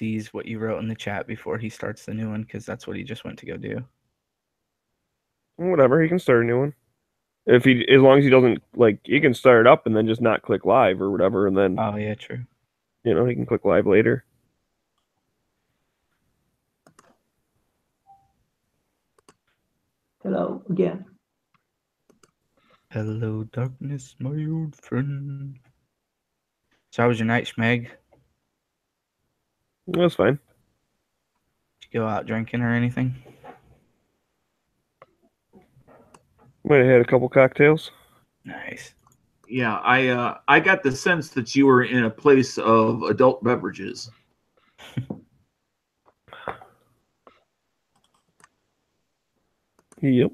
sees what you wrote in the chat before he starts the new one, because that's what he just went to go do. Whatever, he can start a new one. As long as he doesn't he can start it up and then just not click live or whatever, and then Oh yeah, true. he can click live later. Hello again. Hello, darkness, my old friend. So how was your night, Schmeg? That's fine. Did you go out drinking or anything? Might have had a couple cocktails. Nice. Yeah, I got the sense that you were in a place of adult beverages. Yep.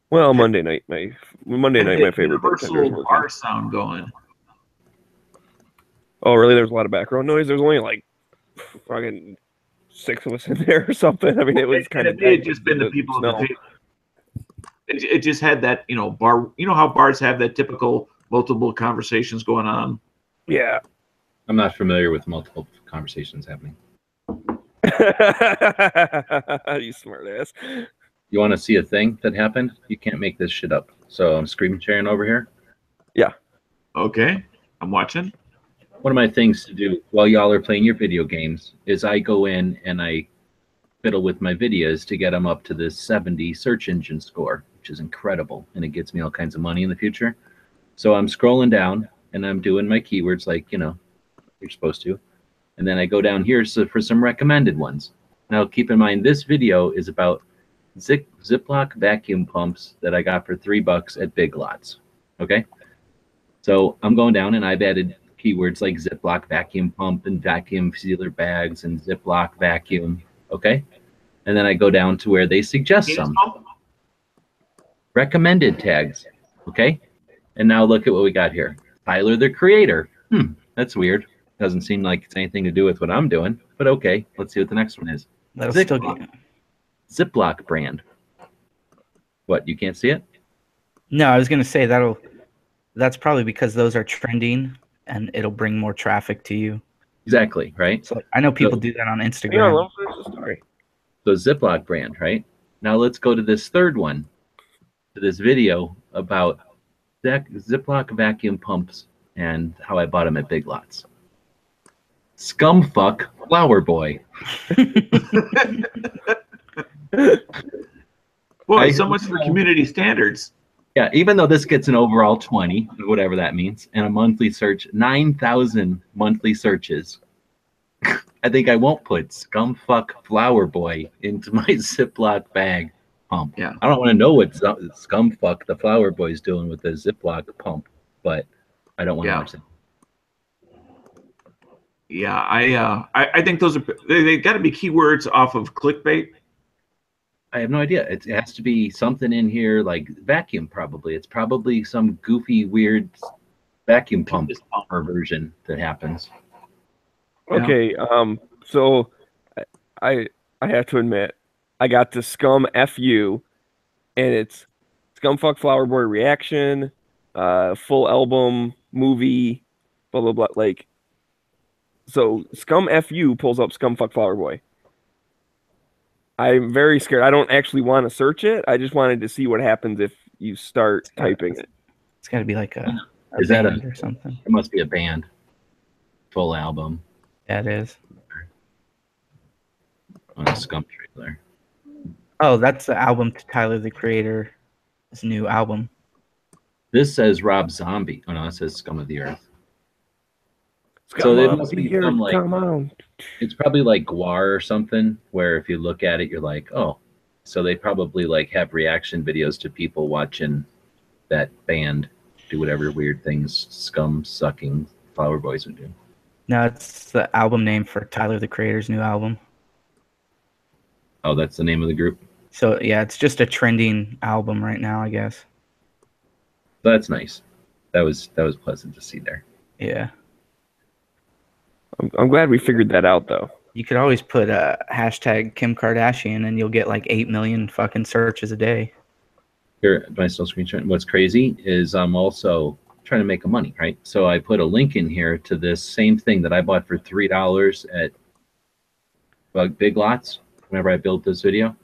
Well, Monday night, my favorite universal bartender's bar sound going. Oh, really? There's a lot of background noise. There's only like fucking 6 of us in there or something. I mean, it was kind of. It had just been the people at the table. It just had that, bar. You know how bars have that typical multiple conversations going on. Yeah. I'm not familiar with multiple conversations happening. You smart ass. You want to see a thing that happened? You can't make this shit up. So I'm screen sharing over here. Yeah. Okay. I'm watching. One of my things to do while y'all are playing your video games is I go in and I fiddle with my videos to get them up to this 70 search engine score, which is incredible. And it gets me all kinds of money in the future. So I'm scrolling down and I'm doing my keywords like, you're supposed to. And then I go down here for some recommended ones. Now, keep in mind, this video is about Ziploc vacuum pumps that I got for $3 at Big Lots. Okay? So I'm going down and I've added keywords like Ziploc vacuum pump and vacuum sealer bags and Ziploc vacuum. Okay? And then I go down to where they suggest some recommended tags. Okay? And now look at what we got here. Tyler, the Creator. That's weird. Doesn't seem like it's anything to do with what I'm doing, but okay. Let's see what the next one is. Ziploc brand. What, you can't see it? No, I was gonna say that's probably because those are trending and it'll bring more traffic to you. Exactly, right? So I know people do that on Instagram. So Ziploc brand, right? Now let's go to this third one, to this video about Ziploc vacuum pumps and how I bought them at Big Lots. Scumfuck Flower Boy. Boy, so much for community standards. Yeah, even though this gets an overall 20, whatever that means, and a monthly search, 9,000 monthly searches. I think I won't put Scumfuck Flower Boy into my Ziploc bag pump. Yeah. I don't want to know what Scumfuck the Flower Boy is doing with the Ziploc pump, but I don't want to watch that. Yeah, I think those are they got to be keywords off of clickbait. I have no idea. It has to be something in here like vacuum. Probably it's probably some goofy, weird vacuum pump version that happens. Okay, so I have to admit, I got the Scum FU, and it's Scumfuck Flower Boy reaction, full album, movie, blah blah blah. Like, so Scum FU pulls up Scumfuck Flower Boy. I'm very scared. I don't actually want to search it. I just wanted to see what happens if you start typing it. It's got to be like a Is that band or something? It must be a band. Full album. Yeah, it is. On a Scum trailer. Oh, that's the album to Tyler, the Creator's new album. This says Rob Zombie. Oh no, it says Scum of the Earth. So it must be some like, it's probably like Guar or something, where if you look at it, you're like, oh, so they probably like have reaction videos to people watching that band do whatever weird things scum sucking Flower Boys would do. No, it's the album name for Tyler, the Creator's new album. Oh, that's the name of the group? So yeah, it's just a trending album right now, I guess. That's nice. That was pleasant to see there. Yeah. I'm glad we figured that out, though. You could always put a hashtag Kim Kardashian, and you'll get like 8 million fucking searches a day. Here, am I still screen sharing? What's crazy is I'm also trying to make a money, right? So I put a link in here to this same thing that I bought for $3 at Big Lots whenever I built this video.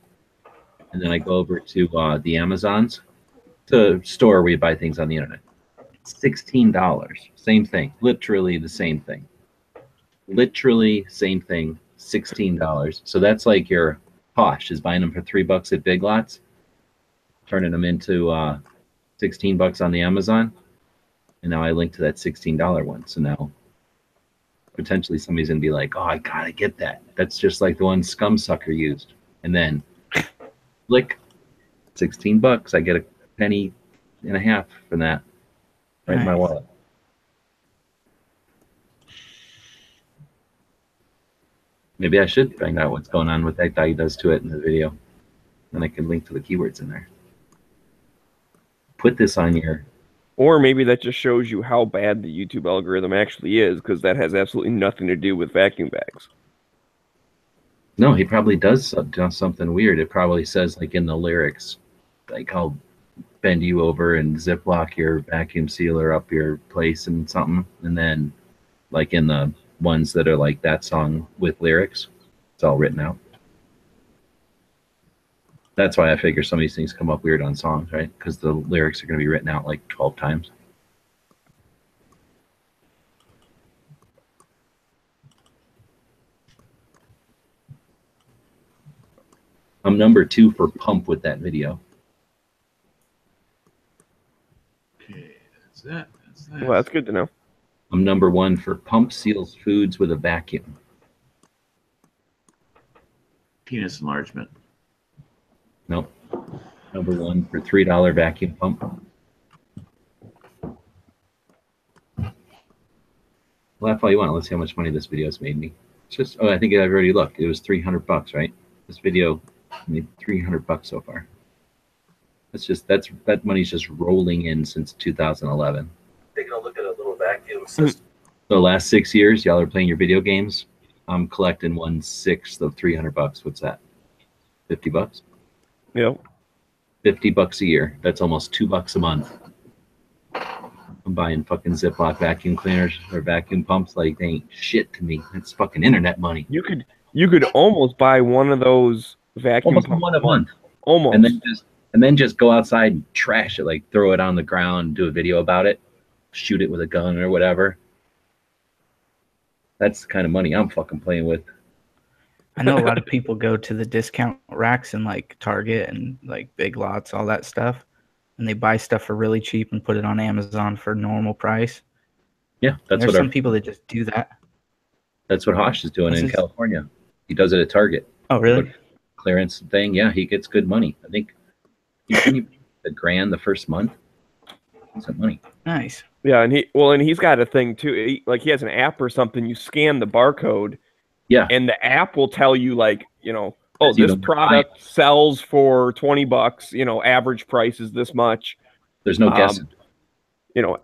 And then I go over to the Amazons, the store where you buy things on the internet. $16. Same thing. Literally the same thing. Literally same thing. $16. So that's like your Posh is buying them for $3 at Big Lots, turning them into $16 on the Amazon. And now I link to that $16 one. So now potentially somebody's gonna be like, oh, I gotta get that. That's just like the one Scumsucker used. And then click $16. I get a penny and a half from that right in my wallet. Maybe I should find out what's going on with that guy who does to it in the video. Then I can link to the keywords in there. Put this on your... Or maybe that just shows you how bad the YouTube algorithm actually is, because that has absolutely nothing to do with vacuum bags. No, he probably does something weird. It probably says, like, in the lyrics, like, I'll bend you over and Ziploc your vacuum sealer up your place and something. And then, like, in the ones that are like that song with lyrics, it's all written out. That's why I figure some of these things come up weird on songs, right? Because the lyrics are going to be written out like 12 times. I'm number 2 for Pump with that video. Okay, that's that. That's that. Well, that's good to know. I'm number 1 for Pump seals foods with a vacuum. Penis enlargement. Nope. Number 1 for $3 vacuum pump. Laugh all you want. Let's see how much money this video has made me. It's just, oh, I think I've already looked. It was $300, right? This video made $300 so far. That money's just rolling in since 2011. Taking a look at a little vacuum system. The last 6 years, y'all are playing your video games. I'm collecting 1/6 of $300. What's that? $50? Yep. $50 a year. That's almost $2 a month. I'm buying fucking Ziploc vacuum cleaners or vacuum pumps like they ain't shit to me. It's fucking internet money. You could almost buy one of those vacuum Almost pumps. one a month. Almost. And then just go outside and trash it, like throw it on the ground, do a video about it, shoot it with a gun or whatever. That's the kind of money I'm fucking playing with. I know a lot of people go to the discount racks in like Target and like Big Lots, all that stuff, and they buy stuff for really cheap and put it on Amazon for normal price. Yeah, There's some people that just do that. That's what Hosh is doing in California. He does it at Target. Oh, really? Clearance thing. Yeah, he gets good money. I think $1,000 the first month. That's some money. Nice. Yeah, and he's got a thing too. He has an app or something. You scan the barcode. Yeah. And the app will tell you, like, oh, this product sells for $20. Average price is this much. There's no guessing.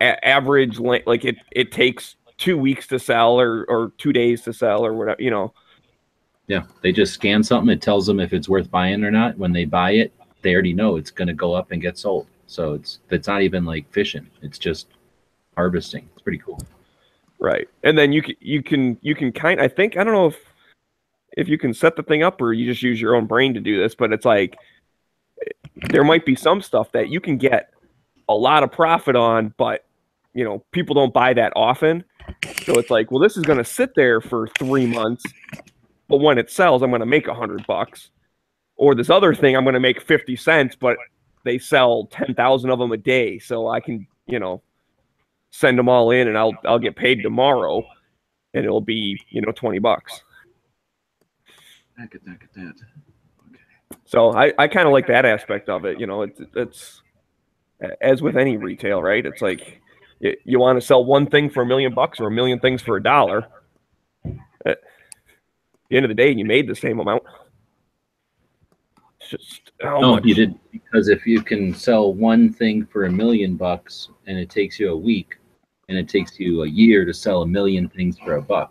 Average, like it takes 2 weeks to sell or 2 days to sell or whatever, Yeah, they just scan something. It tells them if it's worth buying or not. When they buy it, they already know it's going to go up and get sold. So it's not even like fishing. It's just harvesting. It's pretty cool. Right. And then you can I don't know if you can set the thing up or you just use your own brain to do this, but it's like there might be some stuff that you can get a lot of profit on, but people don't buy that often. So it's like, well, this is going to sit there for 3 months, but when it sells, I'm going to make $100. Or this other thing, I'm going to make 50 cents, but they sell 10,000 of them a day, so I can, send them all in and I'll get paid tomorrow and it'll be, $20. I get that. Okay. So I kind of like that aspect of it. It's as with any retail, right? It's like you want to sell one thing for $1 million or $1 million things for $1. At the end of the day, you made the same amount. It's just much. You did, because if you can sell one thing for $1 million and it takes you a week and it takes you a year to sell $1 million things for $1, you know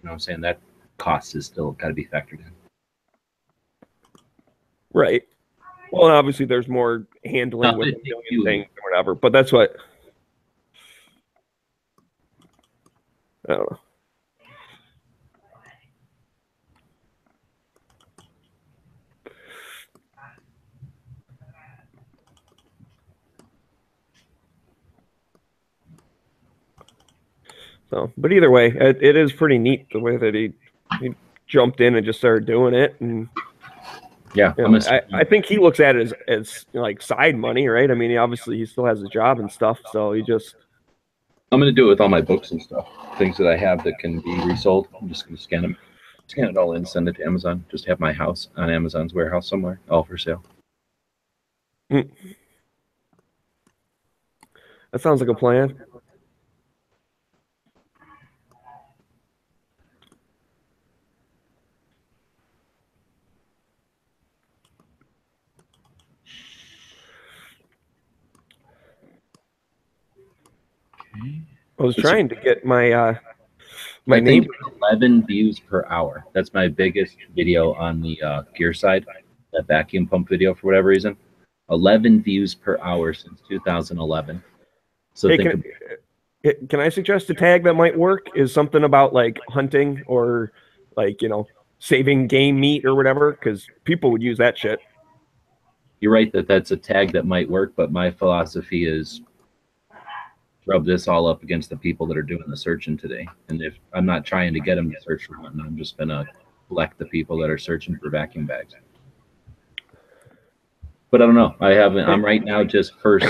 what I'm saying? That cost is still got to be factored in. Right. Well, and obviously there's more handling with $1 million things or whatever, but that's what I don't know. So, but either way, it is pretty neat the way that he jumped in and just started doing it. And Yeah, you know, I think he looks at it as you know, like side money, right? I mean, he still has his job and stuff, so he just. I'm gonna do it with all my books and stuff, things that I have that can be resold. I'm just gonna scan it all in, send it to Amazon. Just have my house on Amazon's warehouse somewhere, all for sale. That sounds like a plan. I was trying to get my my name. 11 views per hour. That's my biggest video on the gear side. That vacuum pump video, for whatever reason, 11 views per hour since 2011. So Hey, can I suggest a tag that might work? Is something about like hunting or like saving game meat or whatever? Because people would use that shit. You're right that that's a tag that might work, but my philosophy is rub this all up against the people that are doing the searching today. And if I'm not trying to get them to search for hunting, I'm just gonna collect the people that are searching for vacuum bags. But I don't know. I'm right now just first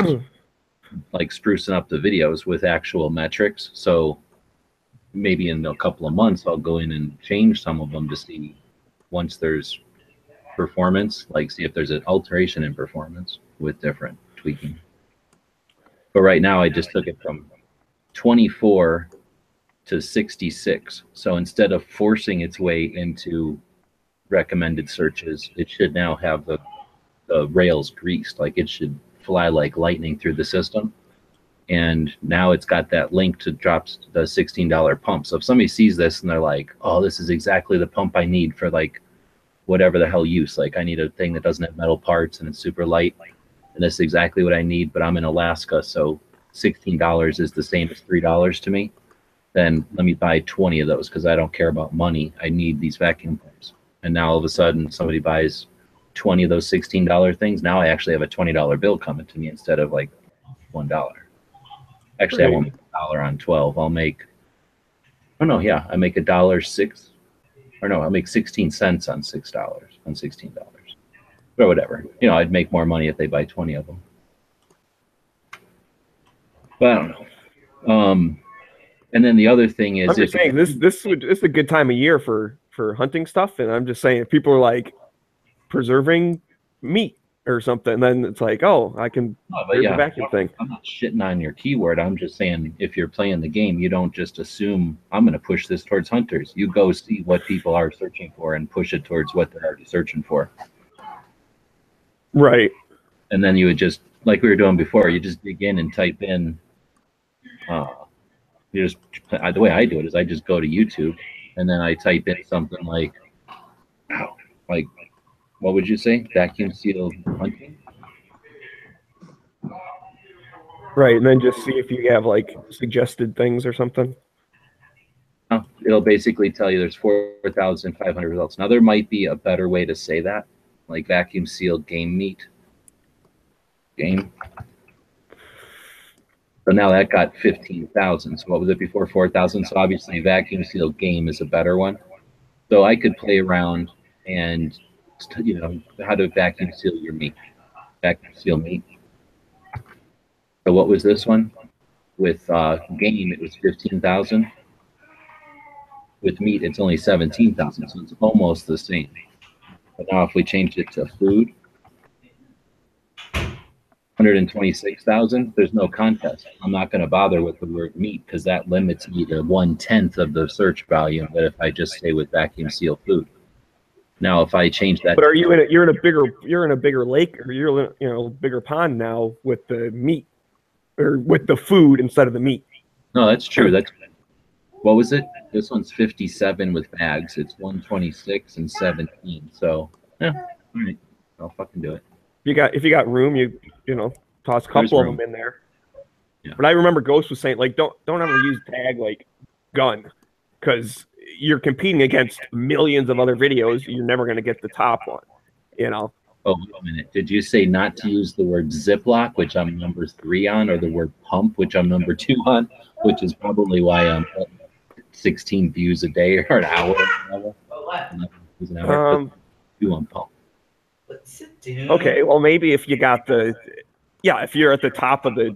like sprucing up the videos with actual metrics. So maybe in a couple of months I'll go in and change some of them to see once there's performance, like see if there's an alteration in performance with different tweaking. But right now I just took it from 24 to 66. So instead of forcing its way into recommended searches, it should now have the rails greased. Like it should fly like lightning through the system. And now it's got that link to drop the $16 pump. So if somebody sees this and they're like, oh, this is exactly the pump I need for like whatever the hell use. Like I need a thing that doesn't have metal parts and it's super light. And this is exactly what I need, but I'm in Alaska, so $16 is the same as $3 to me. Then let me buy 20 of those because I don't care about money. I need these vacuum pumps. And now all of a sudden somebody buys 20 of those $16 things. Now I actually have a $20 bill coming to me instead of like $1. Actually, right. I won't make $1 on 12. I'll make, I make $1.06, or no, I'll make 16 cents on $6, on $16. Or whatever. I'd make more money if they buy 20 of them. But I don't know. And then the other thing is, I'm just saying this is a good time of year for hunting stuff, and I'm just saying if people are like preserving meat or something, then it's like, oh, I can do the vacuum thing. I'm not shitting on your keyword. I'm just saying if you're playing the game, you don't just assume I'm going to push this towards hunters. You go see what people are searching for and push it towards what they're already searching for. Right. And then you would just, like we were doing before, you just dig in and type in, the way I do it is I just go to YouTube and then I type in something like, what would you say? Vacuum seal hunting? Right. And then just see if you have like suggested things or something. It'll basically tell you there's 4,500 results. Now there might be a better way to say that. Like vacuum sealed game meat. Game. So now that got 15,000. So what was it before? 4,000. So obviously vacuum sealed game is a better one. So I could play around and, how to vacuum seal your meat. Vacuum seal meat. So what was this one? With game, it was 15,000. With meat, it's only 17,000. So it's almost the same. But now if we change it to food, 126,000, there's no contest. I'm not going to bother with the word meat because that limits me to 1/10 of the search volume that if I just stay with vacuum seal food. Now if I change that, but are you're in a bigger lake, or you're in a bigger pond now with the meat or with the food instead of the meat? No, that's true. What was it? This one's 57 with bags. It's 126 and 17. So yeah, all right, I'll fucking do it. If you got room, you toss a couple of them in there. Yeah. But I remember Ghost was saying like don't ever use tag like gun, because you're competing against millions of other videos. You're never going to get the top one, you know. Oh, wait a minute. Did you say not to use the word Ziploc, which I'm number 3 on, or the word pump, which I'm number 2 on, which is probably why I'm 16 views a day or an hour? An hour, 2 on pump. Okay, well, maybe if you got if you're at the top of the...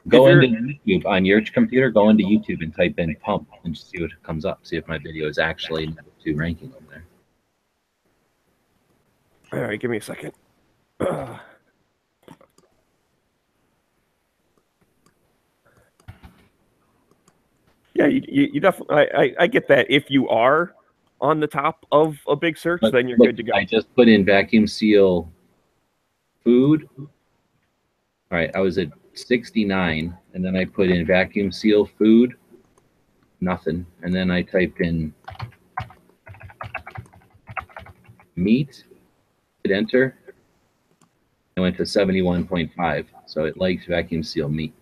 Go into YouTube on your computer, go into YouTube and type in pump and see what comes up. See if my video is actually number 2 ranking over there. All right, give me a second. Yeah, you definitely. I get that. If you are on the top of a big search, then you're good to go. I just put in vacuum seal food. All right, I was at 69, and then I put in vacuum seal food, nothing, and then I typed in meat, hit enter, I went to 71.5, so it likes vacuum seal meat.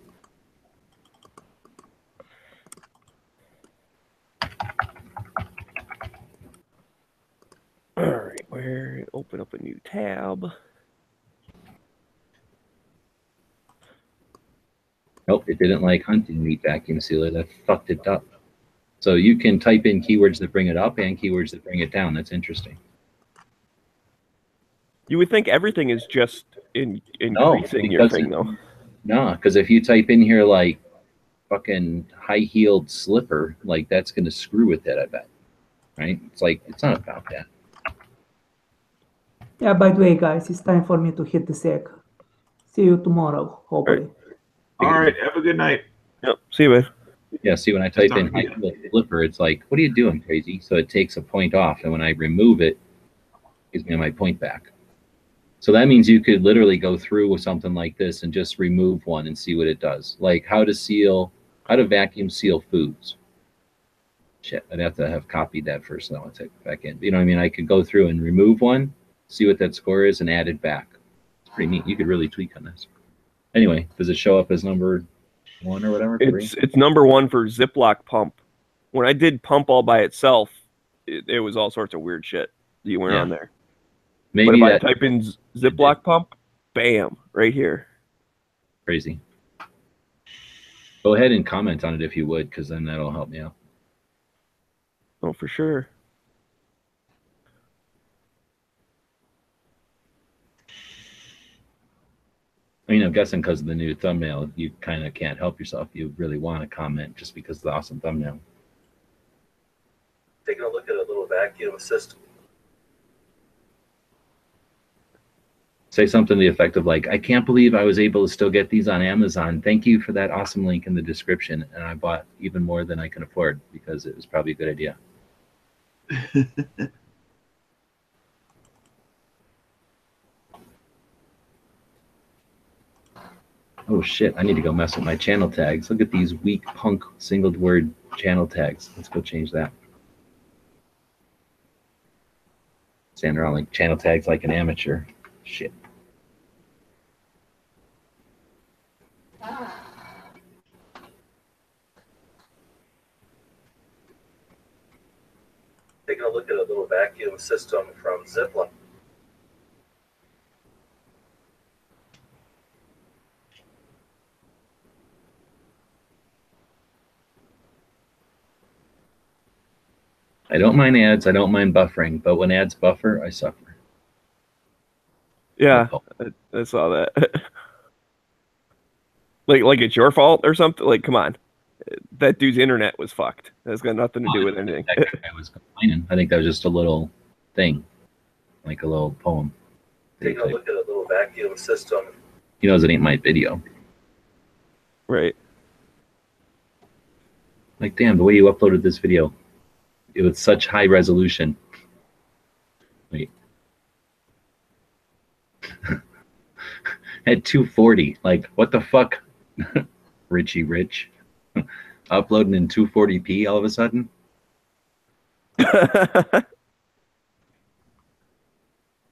All right, where open up a new tab. Nope, it didn't like hunting meat vacuum sealer. That fucked it up. So you can type in keywords that bring it up and keywords that bring it down. That's interesting. You would think everything is just increasing your thing, though. No, because if you type in here like fucking high-heeled slipper, like that's going to screw with it, I bet. Right? It's like, it's not about that. Yeah, by the way, guys, it's time for me to hit the sack. See you tomorrow, hopefully. All right. Have a good night. Yep. See you, man. Yeah, see, when I type in high-heeled slipper, it's like, what are you doing, crazy? So it takes a point off, and when I remove it, it gives me my point back. So that means you could literally go through with something like this and just remove one and see what it does. Like how to vacuum seal foods. Shit, I'd have to have copied that first, and I want to type it back in. You know what I mean? I could go through and remove one, see what that score is, and add it back. It's pretty neat. You could really tweak on this. Anyway, does it show up as number 1 or whatever? It's number 1 for Ziploc pump. When I did pump all by itself, it was all sorts of weird shit. You weren't on there. Maybe but if I type in Ziploc pump, bam, right here. Crazy. Go ahead and comment on it if you would, because then that'll help me out. Oh, for sure. I mean, I'm guessing because of the new thumbnail, you kind of can't help yourself. You really want to comment just because of the awesome thumbnail. Taking a look at a little vacuum system. Say something to the effect of like, I can't believe I was able to still get these on Amazon. Thank you for that awesome link in the description. And I bought even more than I can afford because it was probably a good idea. Oh shit, I need to go mess with my channel tags. Look at these weak punk single word channel tags. Let's go change that. Standing around like channel tags like an amateur. Shit. Taking a look at a little vacuum system from Ziploc. I don't mind ads. I don't mind buffering. But when ads buffer, I suffer. Yeah, I saw that. like it's your fault or something? Like, come on. That dude's internet was fucked. That's got nothing to do with anything. That guy was complaining. I think that was just a little thing. Like a little poem. Taking a look at a little vacuum system. He knows it ain't my video. Right. Like, damn, the way you uploaded this video. It was such high resolution. Wait. At 240. Like, what the fuck? Richie Rich. Uploading in 240p all of a sudden?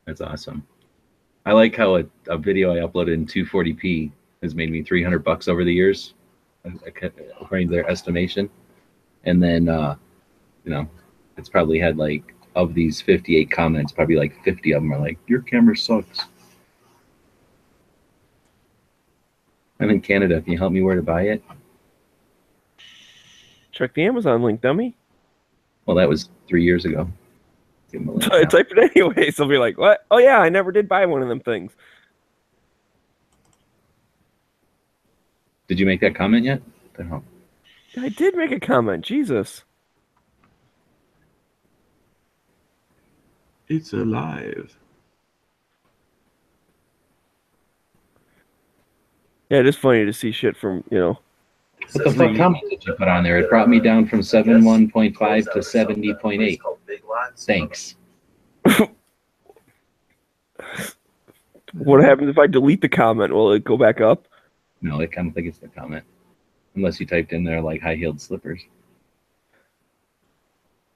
That's awesome. I like how a video I uploaded in 240p has made me $300 over the years, according to their estimation. And then, it's probably had like, of these 58 comments, probably like 50 of them are like, your camera sucks. I'm in Canada. Can you help me where to buy it? Check the Amazon link, dummy. Well, that was 3 years ago. Give 'em a link I now. type it anyway, so they'll be like, what? Oh, yeah, I never did buy one of them things. Did you make that comment yet? What the hell? I did make a comment. Jesus. It's alive. Yeah, it is funny to see shit from, What the fuck comment did you put on there? It brought me down from 71.5 to 70.8. Thanks. What happens if I delete the comment? Will it go back up? No, I kind of think it's the comment. Unless you typed in there like high-heeled slippers.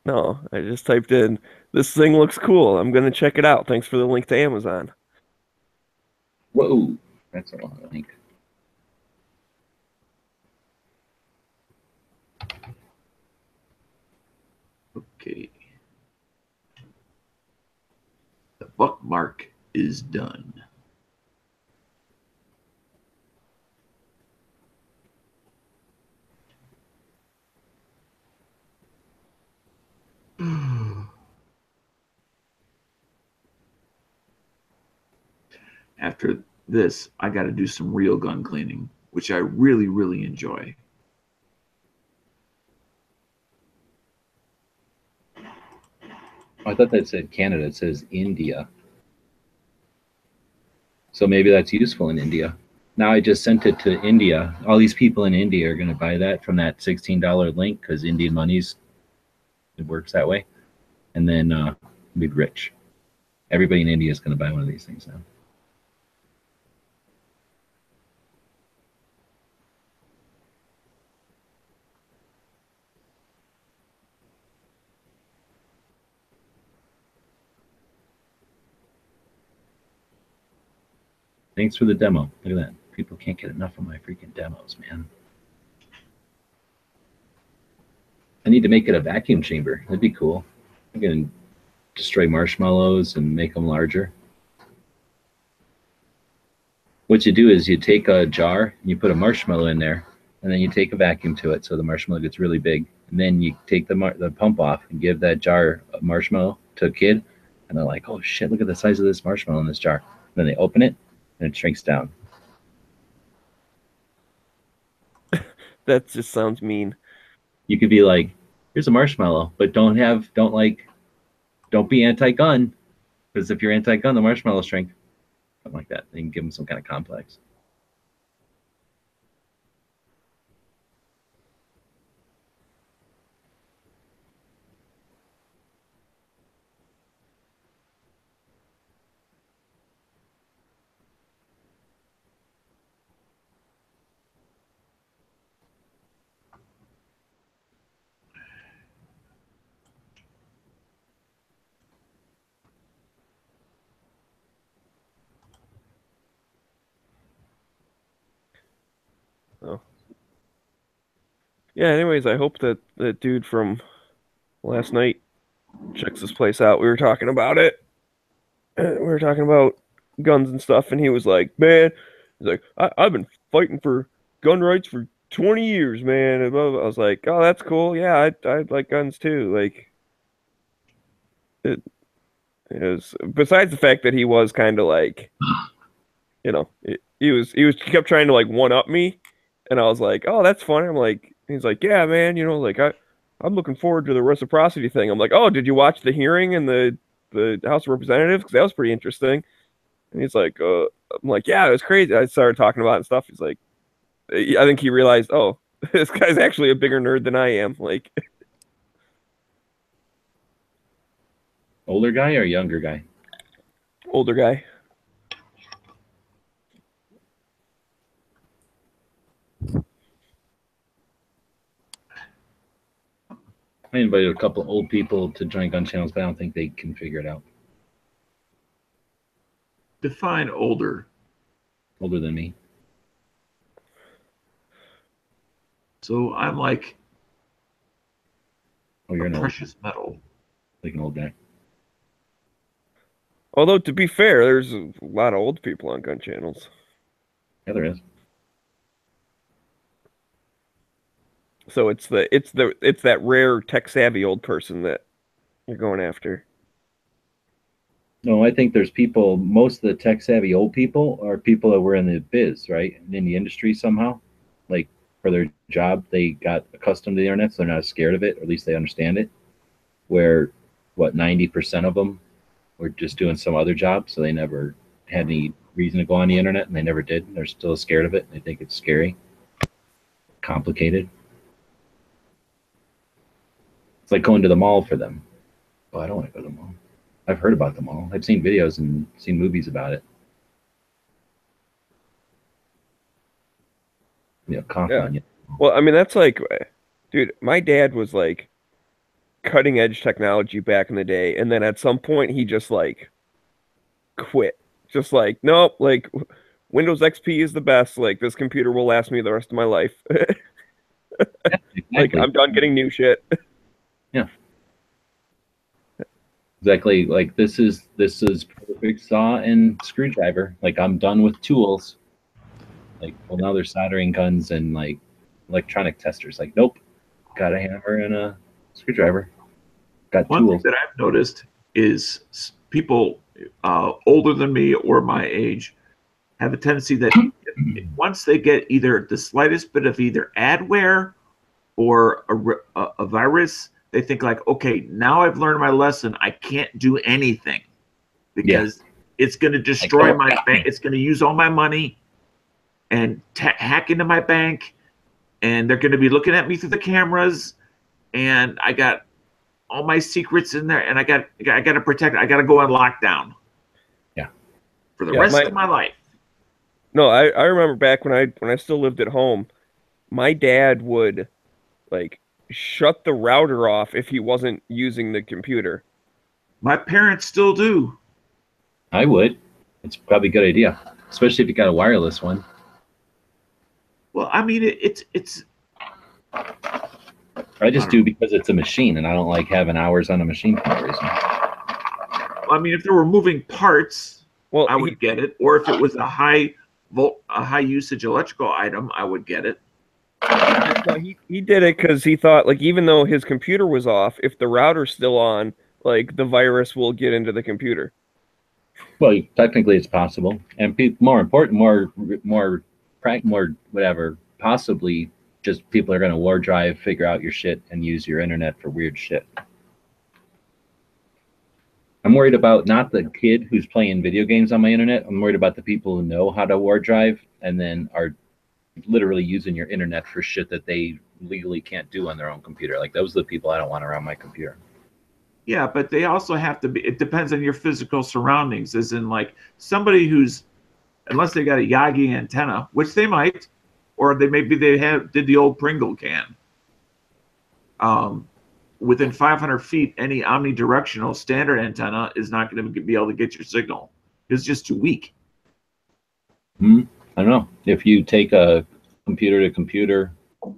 No, I just typed in, this thing looks cool. I'm going to check it out. Thanks for the link to Amazon. Whoa, that's a long link. Okay. The bookmark is done. After this, I got to do some real gun cleaning, which I really, really enjoy. I thought that said Canada. It says India. So maybe that's useful in India. Now I just sent it to India. All these people in India are going to buy that from that $16 link because Indian money's, it works that way. And then we'd be rich. Everybody in India is going to buy one of these things now. Thanks for the demo. Look at that. People can't get enough of my freaking demos, man. I need to make it a vacuum chamber. That'd be cool. I'm going to destroy marshmallows and make them larger. What you do is you take a jar and you put a marshmallow in there, and then you take a vacuum to it so the marshmallow gets really big. And then you take the pump off and give that jar of marshmallow to a kid, and they're like, oh shit, look at the size of this marshmallow in this jar. And then they open it, and it shrinks down. That just sounds mean. You could be like, here's a marshmallow, but don't be anti-gun, because if you're anti-gun, the marshmallow shrink. Something like that. Then you can give them some kind of complex. Oh. Yeah, anyways, I hope that that dude from last night checks this place out. We were talking about it. We were talking about guns and stuff, and he was like, man, he's like, I've been fighting for gun rights for 20 years, man. And blah, blah, blah. I was like, oh, that's cool. Yeah, I like guns too. Like, it was, besides the fact that he was kind of like, he kept trying to like one up me, and I was like, oh, that's funny. I'm like, he's like, yeah, man, like I'm looking forward to the reciprocity thing. I'm like, oh, did you watch the hearing in the House of Representatives? Because that was pretty interesting. And he's like, I'm like, yeah, it was crazy. I started talking about it and stuff. He's like, I think he realized, oh, this guy's actually a bigger nerd than I am. Like, Older guy or younger guy? older guy. I invited a couple old people to join gun channels, but I don't think they can figure it out. Define older. Older than me. So I'm like Oh, you're a an old, precious metal. like an old guy. Although to be fair, there's a lot of old people on gun channels. Yeah, there is. So it's that rare tech savvy old person that you're going after. No, I think there's people. Most of the tech savvy old people are people that were in the biz, right, in the industry somehow. Like for their job, they got accustomed to the internet, so they're not scared of it, or at least they understand it. Where, what, 90% of them were just doing some other job, so they never had any reason to go on the internet, and they never did. They're still scared of it. They think it's scary, complicated. It's like going to the mall for them. Oh, I don't want to go to the mall. I've heard about the mall. I've seen videos and seen movies about it. You know, coughing on you. Well, I mean, that's like, dude, my dad was like cutting edge technology back in the day, and then at some point he just like quit. Just like, nope, like Windows XP is the best. Like this computer will last me the rest of my life. Yeah, Like exactly. I'm done getting new shit. Yeah. Exactly. Like this is perfect saw and screwdriver. Like I'm done with tools. Like, well, now they're soldering guns and like electronic testers. Like, nope, got a hammer and a screwdriver. Got One thing tools. that I've noticed is people older than me or my age have a tendency that once they get either the slightest bit of either adware or a virus, they think like, okay, now I've learned my lesson. I can't do anything because it's going to destroy my bank. It's going to use all my money and hack into my bank, and they're going to be looking at me through the cameras, and I got all my secrets in there, and I got to protect. I got to go on lockdown. Yeah. For the rest of my life. No, I remember back when I still lived at home, my dad would like shut the router off if he wasn't using the computer. My parents still do. I would. It's probably a good idea, especially if you got a wireless one. Well, I mean, it's. I just do because it's a machine, and I don't like having hours on a machine for no reason. I mean, if there were moving parts, well, I would get it. Or if it was a high usage electrical item, I would get it. No, he did it because he thought, like, even though his computer was off, if the router's still on, like, the virus will get into the computer. Well, technically, it's possible, and more important, more whatever. Possibly, just people are going to war drive, figure out your shit, and use your internet for weird shit. I'm worried about not the kid who's playing video games on my internet. I'm worried about the people who know how to war drive and then are literally using your internet for shit that they legally can't do on their own computer. Like those are the people I don't want around my computer. Yeah, but they also have to be. It depends on your physical surroundings. As in, like somebody who's, unless they got a Yagi antenna, which they might, or they did the old Pringle can. Within 500 feet, any omnidirectional standard antenna is not going to be able to get your signal. It's just too weak. I don't know. If you take a computer to computer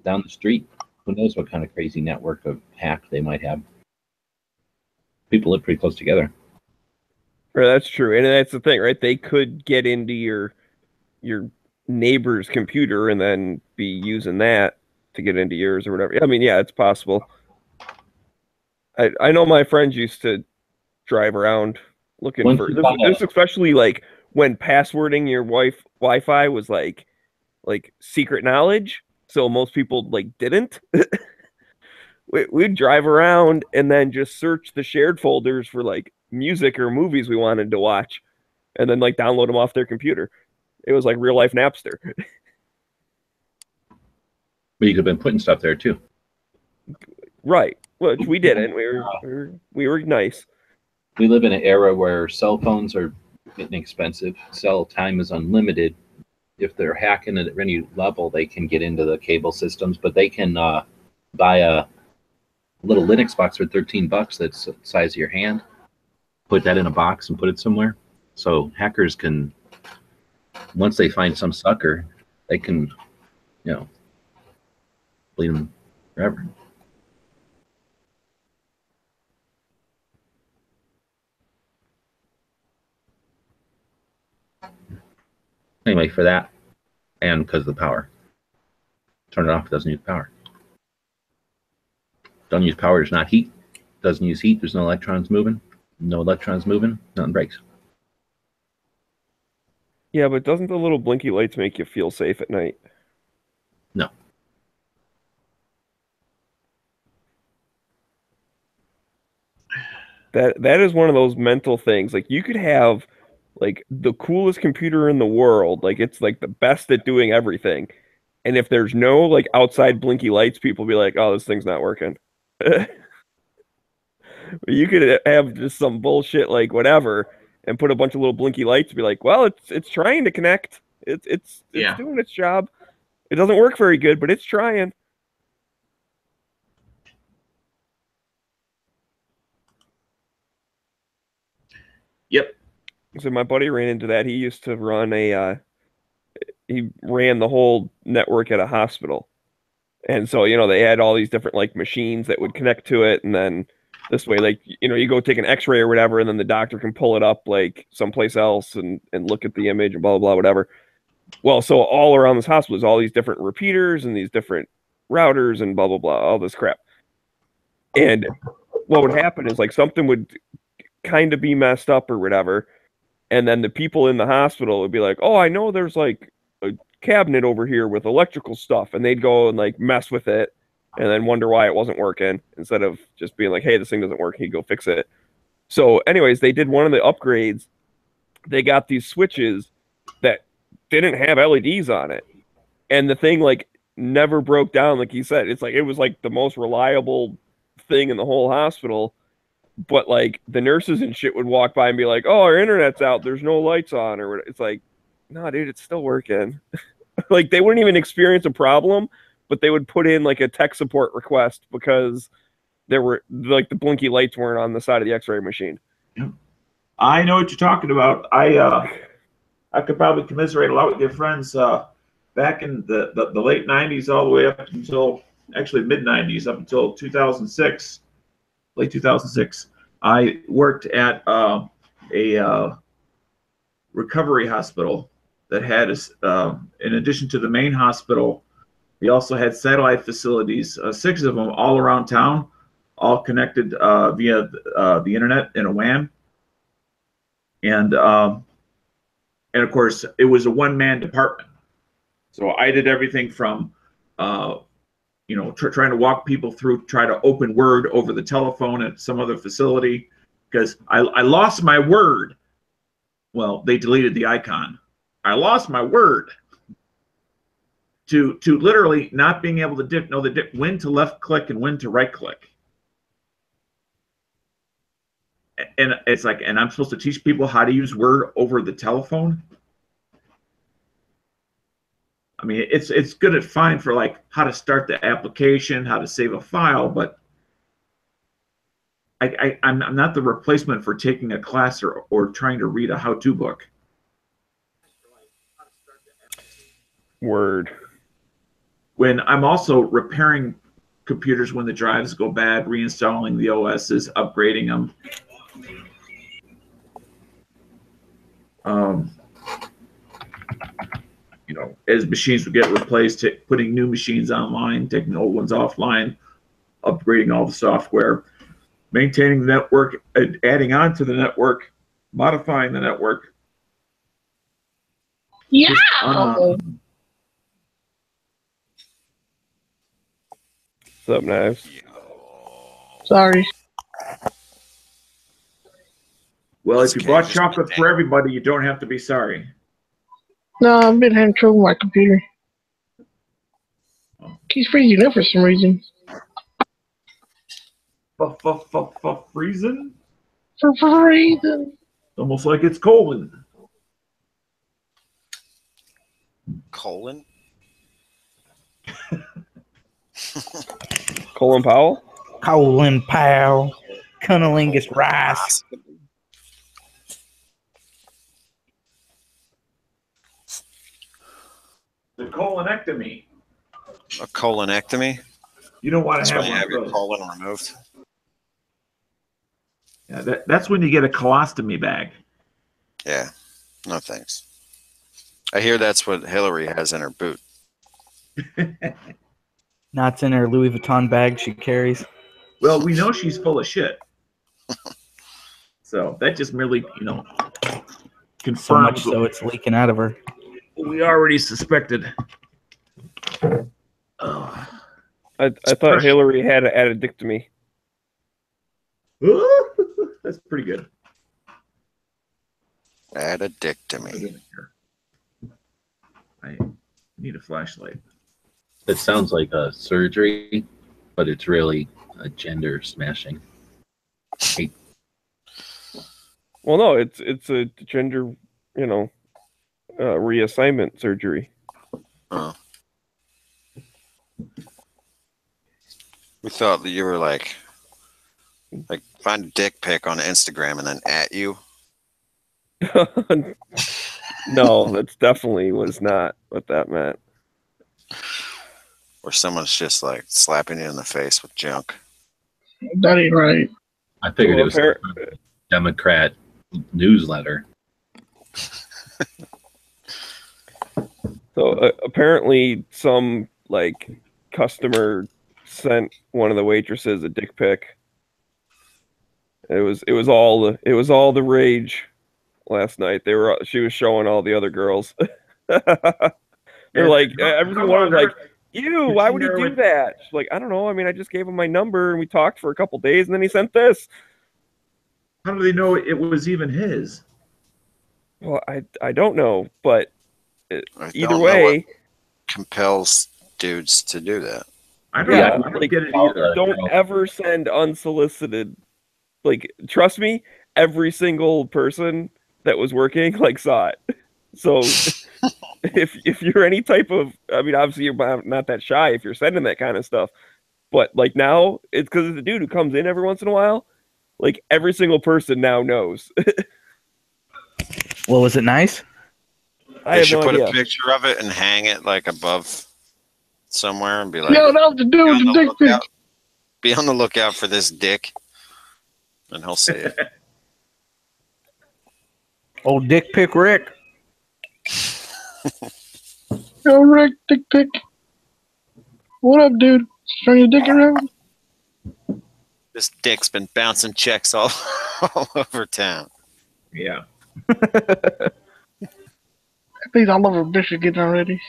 down the street, who knows what kind of crazy network of hack they might have. People live pretty close together. Right, that's true. And that's the thing, right? They could get into your neighbor's computer and then be using that to get into yours or whatever. I mean, yeah, it's possible. I know my friends used to drive around looking for this, especially like when passwording your Wi-Fi was like secret knowledge. So most people like didn't. We'd drive around and then just search the shared folders for like music or movies we wanted to watch, and then like download them off their computer. It was like real life Napster. But you could have been putting stuff there too. Right. Which we didn't. We were nice. We live in an era where cell phones are getting expensive. Cell time is unlimited. If they're hacking at any level, they can get into the cable systems, but they can buy a little Linux box for $13 that's the size of your hand, put that in a box and put it somewhere. So hackers can, once they find some sucker, they can, bleed them forever. Anyway, for that, and because of the power. Turn it off, it doesn't use power. Don't use power, there's not heat. Doesn't use heat, there's no electrons moving. No electrons moving, nothing breaks. Yeah, but doesn't the little blinky lights make you feel safe at night? No. That is one of those mental things. Like, you could have like the coolest computer in the world, like it's like the best at doing everything. And if there's no like outside blinky lights, people be like, "Oh, this thing's not working." You could have just some bullshit like whatever and put a bunch of little blinky lights and be like, "Well, it's trying to connect. It's doing its job. It doesn't work very good, but it's trying." Yep. So my buddy ran into that. He used to run he ran the whole network at a hospital. And so, they had all these different like machines that would connect to it. And then this way, like, you go take an x-ray or whatever, and then the doctor can pull it up like someplace else and look at the image and blah, blah, blah, whatever. Well, so all around this hospital is all these different repeaters and these different routers and blah, blah, blah, all this crap. And what would happen is like something would kind of be messed up or whatever. And then the people in the hospital would be like, "Oh, I know there's like a cabinet over here with electrical stuff," and they'd go and like mess with it and then wonder why it wasn't working instead of just being like, "Hey, this thing doesn't work," he'd go fix it. So anyways, they did one of the upgrades. They got these switches that didn't have LEDs on it, and the thing like never broke down. Like he said, it's like it was like the most reliable thing in the whole hospital. But like the nurses and shit would walk by and be like, "Oh, our internet's out, there's no lights on," or it's like, "No, dude, it's still working." Like they wouldn't even experience a problem, but they would put in like a tech support request because there were like the blinky lights weren't on the side of the x-ray machine. I know what you're talking about. I could probably commiserate a lot with your friends back in the late 90s all the way up until actually mid 90s, up until 2006. Late 2006, I worked at a recovery hospital that had, in addition to the main hospital, we also had satellite facilities, 6 of them all around town, all connected via the internet in a WAN. And of course, it was a one-man department. So I did everything from trying to walk people through, try to open Word over the telephone at some other facility, because I lost my Word. Well, they deleted the icon. I lost my Word. To literally not being able to know when to left click and when to right click. And it's like, and I'm supposed to teach people how to use Word over the telephone. I mean, it's good at fine for like how to start the application, how to save a file, but I'm not the replacement for taking a class or trying to read a how-to book. Word. When I'm also repairing computers when the drives go bad, reinstalling the OSs, upgrading them. As machines would get replaced, putting new machines online, taking old ones offline, upgrading all the software, maintaining the network, adding on to the network, modifying the network. Yeah. What's up, Knives? Sorry. Well, if you bought chocolate for everybody, you don't have to be sorry. No, I've been having trouble with my computer. Keeps freezing up for some reason. Freezing? For reason. Almost like it's colon. Colon? Colin Powell? Colin Powell. Cunnilingus Rice. The colonectomy. A colonectomy? You don't want That's to have when you one have of your those. colon removed. Yeah, that's when you get a colostomy bag. Yeah. No thanks. I hear that's what Hillary has in her boot. Knots in her Louis Vuitton bag she carries. Well, we know she's full of shit. So that just merely, So confirms much so it's leaking out of her. what we already suspected. Oh. I thought Hillary had an addictomy. That's pretty good. Add a dick to me. I need a flashlight. It sounds like a surgery, but it's really a gender smashing. Well, no, it's a gender, reassignment surgery. Oh. We thought that you were like find a dick pic on Instagram and then at you. No, that's definitely was not what that meant. Or someone's just like slapping you in the face with junk. That ain't right. I figured it was a Democrat newsletter. So apparently, some customer sent one of the waitresses a dick pic. It was all the rage last night. She was showing all the other girls. They're like, every single one was like, "Ew, why would he do that?" She's like, "I don't know. I mean, I just gave him my number and we talked for a couple days, and then he sent this." How do they know it was even his? Well, I don't know, but either don't know way, what compels dudes to do that. I don't get it either. Don't ever send unsolicited. Trust me, every single person that was working saw it. So if you're any type of, I mean, obviously you're not that shy if you're sending that kind of stuff, but now it's because it's a dude who comes in every once in a while. Every single person now knows. Well, was it nice? They should put a picture of it and hang it above somewhere and be like, "Yo, that was the dude with the dick pic. Be on the lookout for this dick," and he'll see it. Old Dick Pick Rick. Yo, Rick, dick pic. What up, dude? Turn your dick around." This dick's been bouncing checks all over town. Yeah. Please, all over Bishop getting already.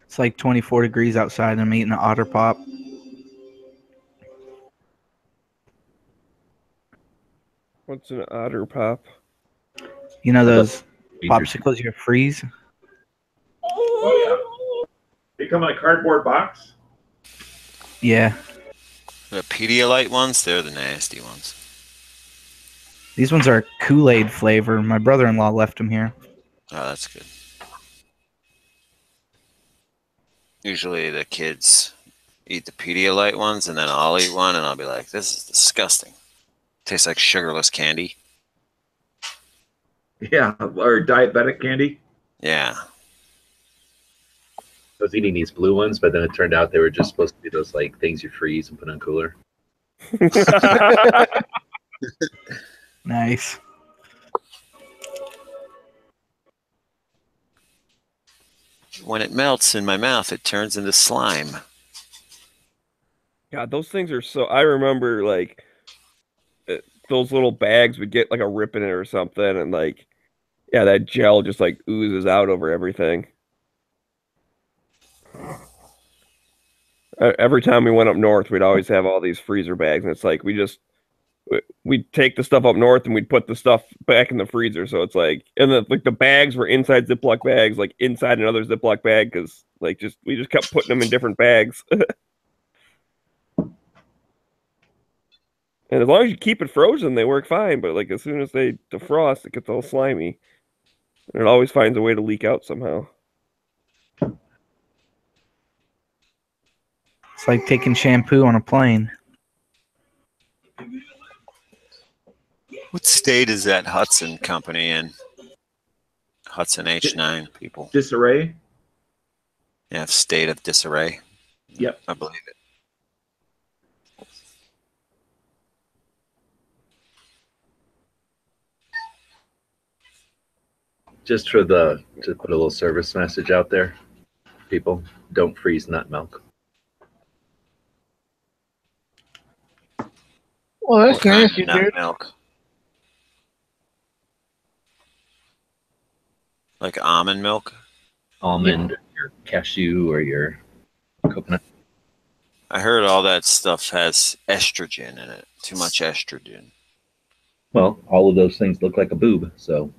It's like 24 degrees outside and I'm eating an Otter Pop. What's an Otter Pop? You know those popsicles you freeze? Oh, yeah. They come in a cardboard box? Yeah. The Pedialyte ones, they're the nasty ones. These ones are Kool-Aid flavor. My brother-in-law left them here. Oh, that's good. Usually the kids eat the Pedialyte ones, and then I'll eat one, and I'll be like, "This is disgusting. Tastes like sugarless candy." Yeah, or diabetic candy. Yeah. I was eating these blue ones, but then it turned out they were just supposed to be those things you freeze and put on cooler. Nice. When it melts in my mouth, it turns into slime. God, those things are so. I remember those little bags would get a rip in it or something, and that gel just oozes out over everything. Every time we went up north, we'd always have all these freezer bags, and it's we'd take the stuff up north and we'd put the stuff back in the freezer. So it's and the bags were inside Ziploc bags, inside another Ziploc bag, because we just kept putting them in different bags. And as long as you keep it frozen, they work fine. But like as soon as they defrost, it gets all slimy. And it always finds a way to leak out somehow. It's like taking shampoo on a plane. What state is that Hudson company in? Hudson H9 people. Disarray. Yeah, state of disarray. Yep. I believe it. Just for to put a little service message out there, people, don't freeze nut milk. Well, that's What kind nasty, of nut dude. milk? Like almond milk? Almond, or your cashew, or your coconut. I heard all that stuff has estrogen in it. Too much estrogen. Well, all of those things look like a boob, so.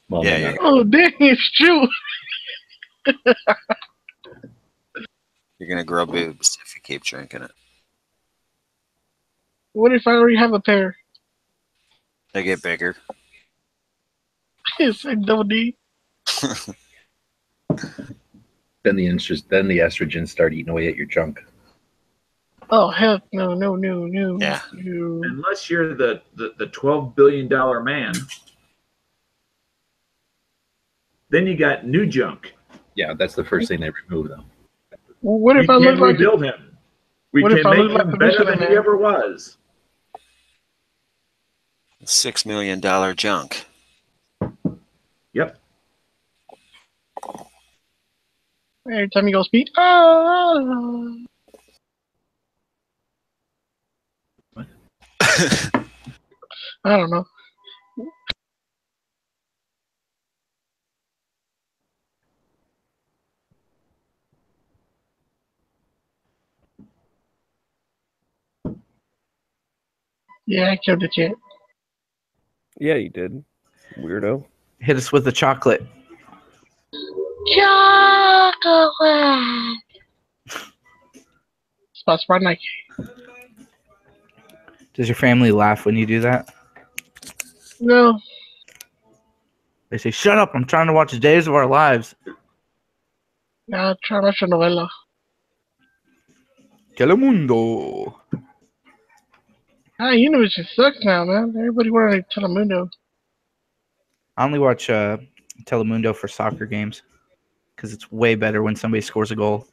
Well, Yeah, they're not. Oh, dang, it's true. You're gonna grow boobs if you keep drinking it. What if I already have a pair? They get bigger. It's like double D. Then the estrogens start eating away at your junk. Oh, heck no, no, no, no. Yeah. No. Unless you're the $12 billion man, then you got new junk. Yeah, that's the first thing they remove, though. Well, what We if I can look like rebuild him. We what if can I make look like him the better Michelin than he Man? ever was. $6 million junk. Yep. Every time he goes speed? Ah! I don't know. Yeah, I killed the chat. Yeah, you did. Weirdo. Hit us with the chocolate. Chocolate! Spots by Nike. Does your family laugh when you do that? No. They say, "Shut up! I'm trying to watch Days of Our Lives." Nah, try to watch a novela. Telemundo. Ah, Univision sucks now, man. Everybody wearing a Telemundo. I only watch Telemundo for soccer games because it's way better when somebody scores a goal.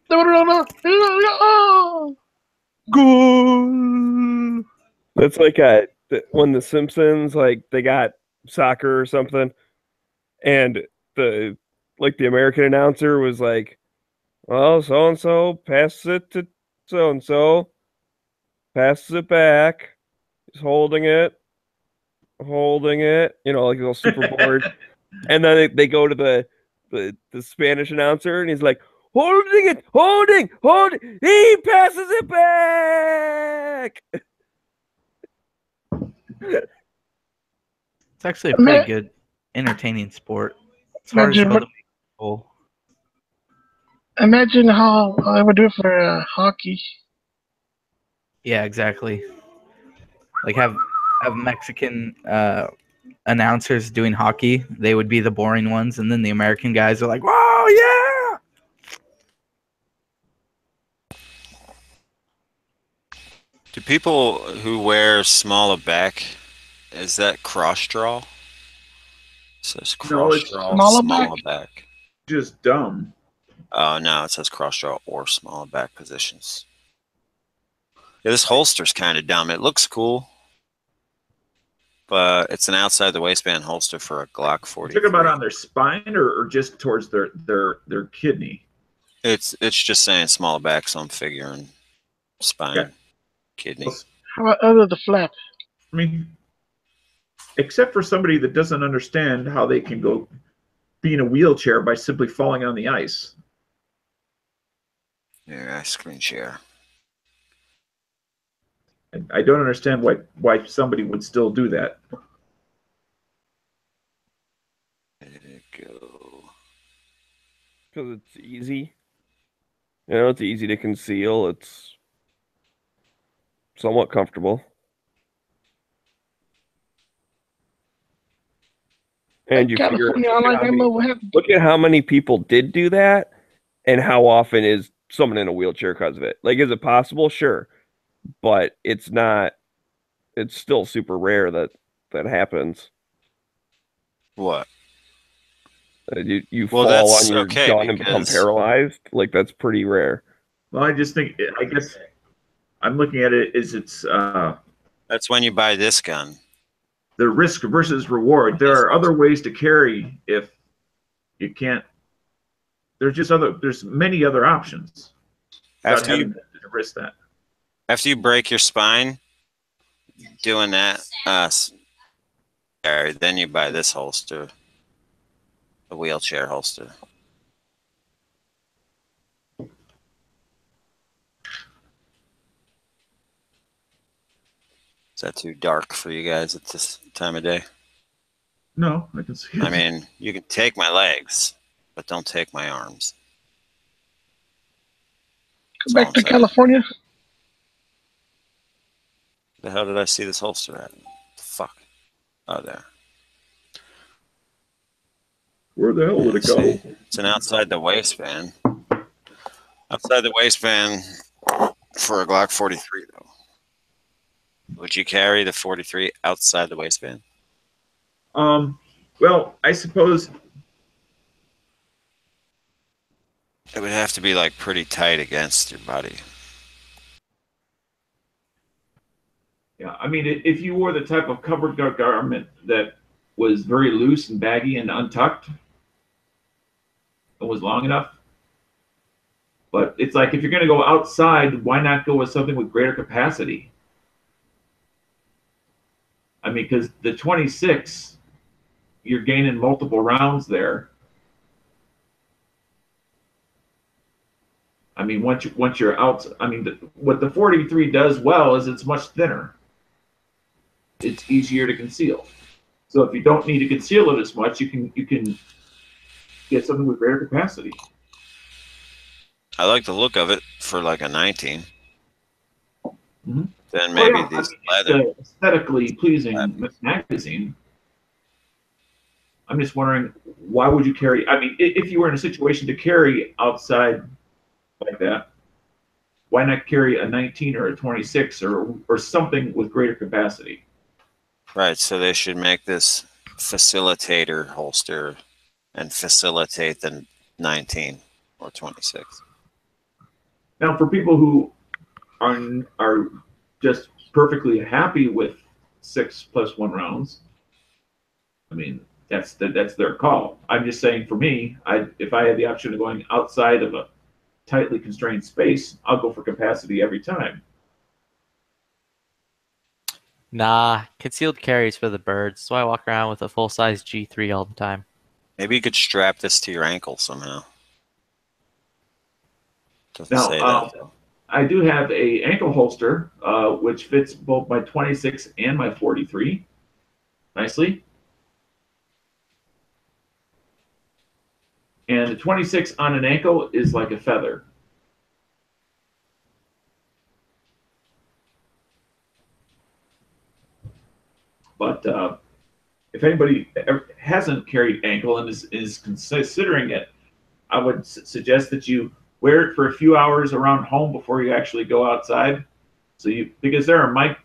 No. Goal. That's like when the Simpsons, like they got soccer or something, and the American announcer was like, "Well, so and so passes it to so and so, passes it back, he's holding it, you know, like a little super bored." And then they go to the Spanish announcer, and he's like, holding, he passes it back. It's actually a pretty good, entertaining sport. It's hard as hell to make a goal. Imagine how I would do it for hockey. Yeah, exactly. Like have Mexican announcers doing hockey. They would be the boring ones, and then the American guys are like, "Whoa, yeah!" Do people who wear smaller back, is that cross draw? It says No, cross it's draw, smaller smaller back. Just dumb. Oh no, it says cross draw or smaller back positions. Yeah, this holster's kind of dumb. It looks cool, but it's an outside the waistband holster for a Glock 40. Talking about on their spine or just towards their kidney? It's just saying smaller back, so I'm figuring spine, Yeah. kidney. How about under the flap? I mean, except for somebody that doesn't understand how they can go be in a wheelchair by simply falling on the ice. Yeah, screen share. And I don't understand why somebody would still do that. There you go. Because it's easy. You know, it's easy to conceal. It's somewhat comfortable. And you figure, California, I like that move. look at how many people did do that, and how often is someone in a wheelchair because of it. Like, is it possible? Sure, but it's not. It's still super rare that happens. What? You Well, fall that's on your okay, gun and become because- paralyzed. Like, that's pretty rare. Well, I just think, I guess I'm looking at it as it's That's when you buy this gun. the risk versus reward. There are other ways to carry if you can't. There's many other options. without After you having to risk that. After you break your spine, doing that, then you buy this holster, the wheelchair holster. Is that too dark for you guys at this time of day? No, I can see it. I mean, you can take my legs, but don't take my arms. Go back to California. The hell did I see this holster at? Fuck. Oh, there. Where the hell would it go? It's an outside the waistband. Outside the waistband for a Glock 43, though. Would you carry the 43 outside the waistband? Well, I suppose it would have to be like pretty tight against your body. Yeah, I mean, if you wore the type of covered garment that was very loose and baggy and untucked, it was long enough. But it's like, if you're going to go outside, why not go with something with greater capacity? I mean, because the 26, you're gaining multiple rounds there. I mean, once you're out, I mean, what the 43 does well is it's much thinner. It's easier to conceal. So if you don't need to conceal it as much, you can get something with greater capacity. I like the look of it for like a 19. Mm-hmm. Then maybe these leather. It's aesthetically pleasing magazine. I'm just wondering, why would you carry? I mean, if you were in a situation to carry outside like that, why not carry a 19 or a 26 or something with greater capacity? Right, so they should make this facilitator holster and facilitate the 19 or 26. Now, for people who are just perfectly happy with 6+1 rounds, I mean, that's their call. I'm just saying, for me, if I had the option of going outside of a tightly constrained space, I'll go for capacity every time. Nah, concealed carries for the birds, so I walk around with a full-size G3 all the time. Maybe you could strap this to your ankle somehow. Doesn't Now, say that, though. I do have a ankle holster, which fits both my 26 and my 43 nicely. And the 26 on an ankle is like a feather. But if anybody hasn't carried ankle and is considering it, I would suggest that you wear it for a few hours around home before you actually go outside. Because there are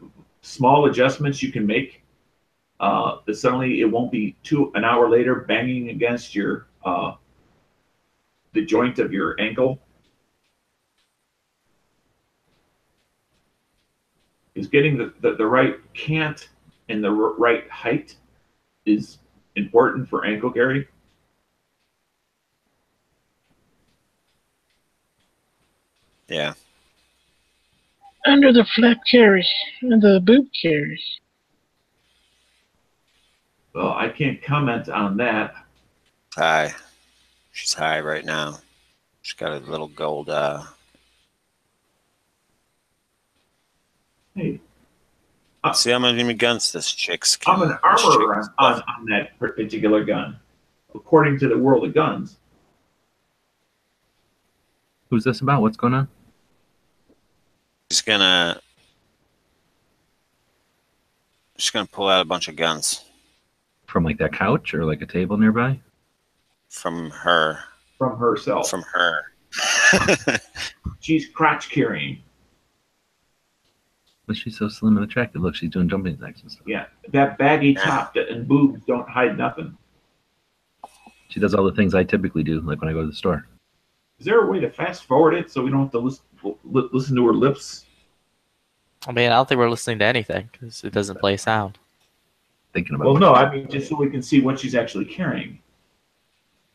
small adjustments you can make that suddenly it won't be an hour later banging against your the joint of your ankle. Is getting the right cant and the right height is important for ankle carry. Yeah. Under the flap carry and the boot carry. Well, I can't comment on that. High. She's high right now. She's got a little gold. Hey. See how many guns this chick's I'm an armorer on that particular gun, according to the world of guns. Who's this about? What's going on? Just gonna pull out a bunch of guns From like that couch or like a table nearby? from her. From herself. From her. She's crotch carrying. But she's so slim and attractive. Look, she's doing jumping jacks and stuff. Yeah, that baggy top and boobs don't hide nothing. She does all the things I typically do, like when I go to the store. Is there a way to fast forward it so we don't have to listen to her lips? I mean, I don't think we're listening to anything because it doesn't play sound. Thinking about. Well, no, I mean just so we can see what she's actually carrying.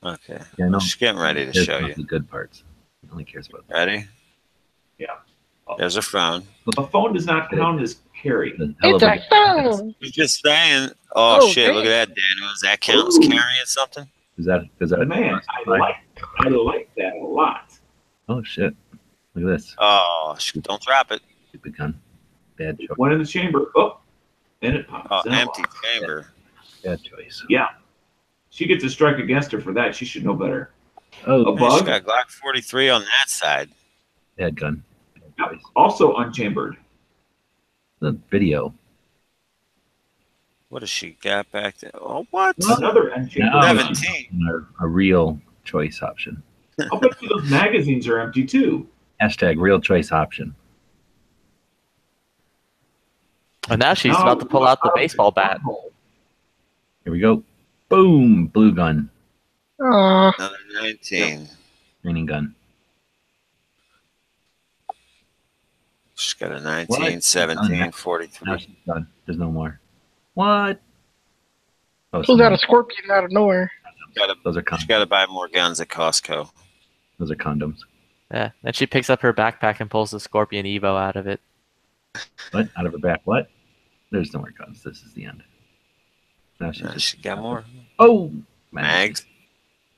Okay. Yeah, no. She's getting ready to Cares show about you. the good parts. He only cares about. Ready? Yeah. There's her phone. A phone does not count as carry. It's a phone. You're just saying. Oh, shit! damn. Look at that, Daniel. Does that count as carrying something? Is that Man, I like that a lot. Oh shit! Look at this. Oh, don't drop it. Stupid gun. Bad choice. One in the chamber. Oh, and it pops Oh, out. empty chamber. Bad choice. Yeah. She gets a strike against her for that. She should know better. Oh, A Hey, she's bug. got Glock 43 on that side. bad gun. Bad Yep. choice. Also unchambered. The video. What does she got back there? Oh, what? Another unchambered. Now 17. A real choice option. I'll bet you those magazines are empty too. Hashtag real choice option. And now she's about to pull out the baseball bat. Here we go. Boom! Blue gun. Aw. Another 19. Green gun. She's got a 19, What? 17, Now 43. she's done. There's no more. What? Oh, Pulls out a scorpion out of nowhere. those are She's condoms. got to buy more guns at Costco. Those are condoms. Yeah. Then she picks up her backpack and pulls the Scorpion Evo out of it. What? Out of her back? What? There's no more guns. This is the end. Now she's No, just. she got more. Oh! Mags.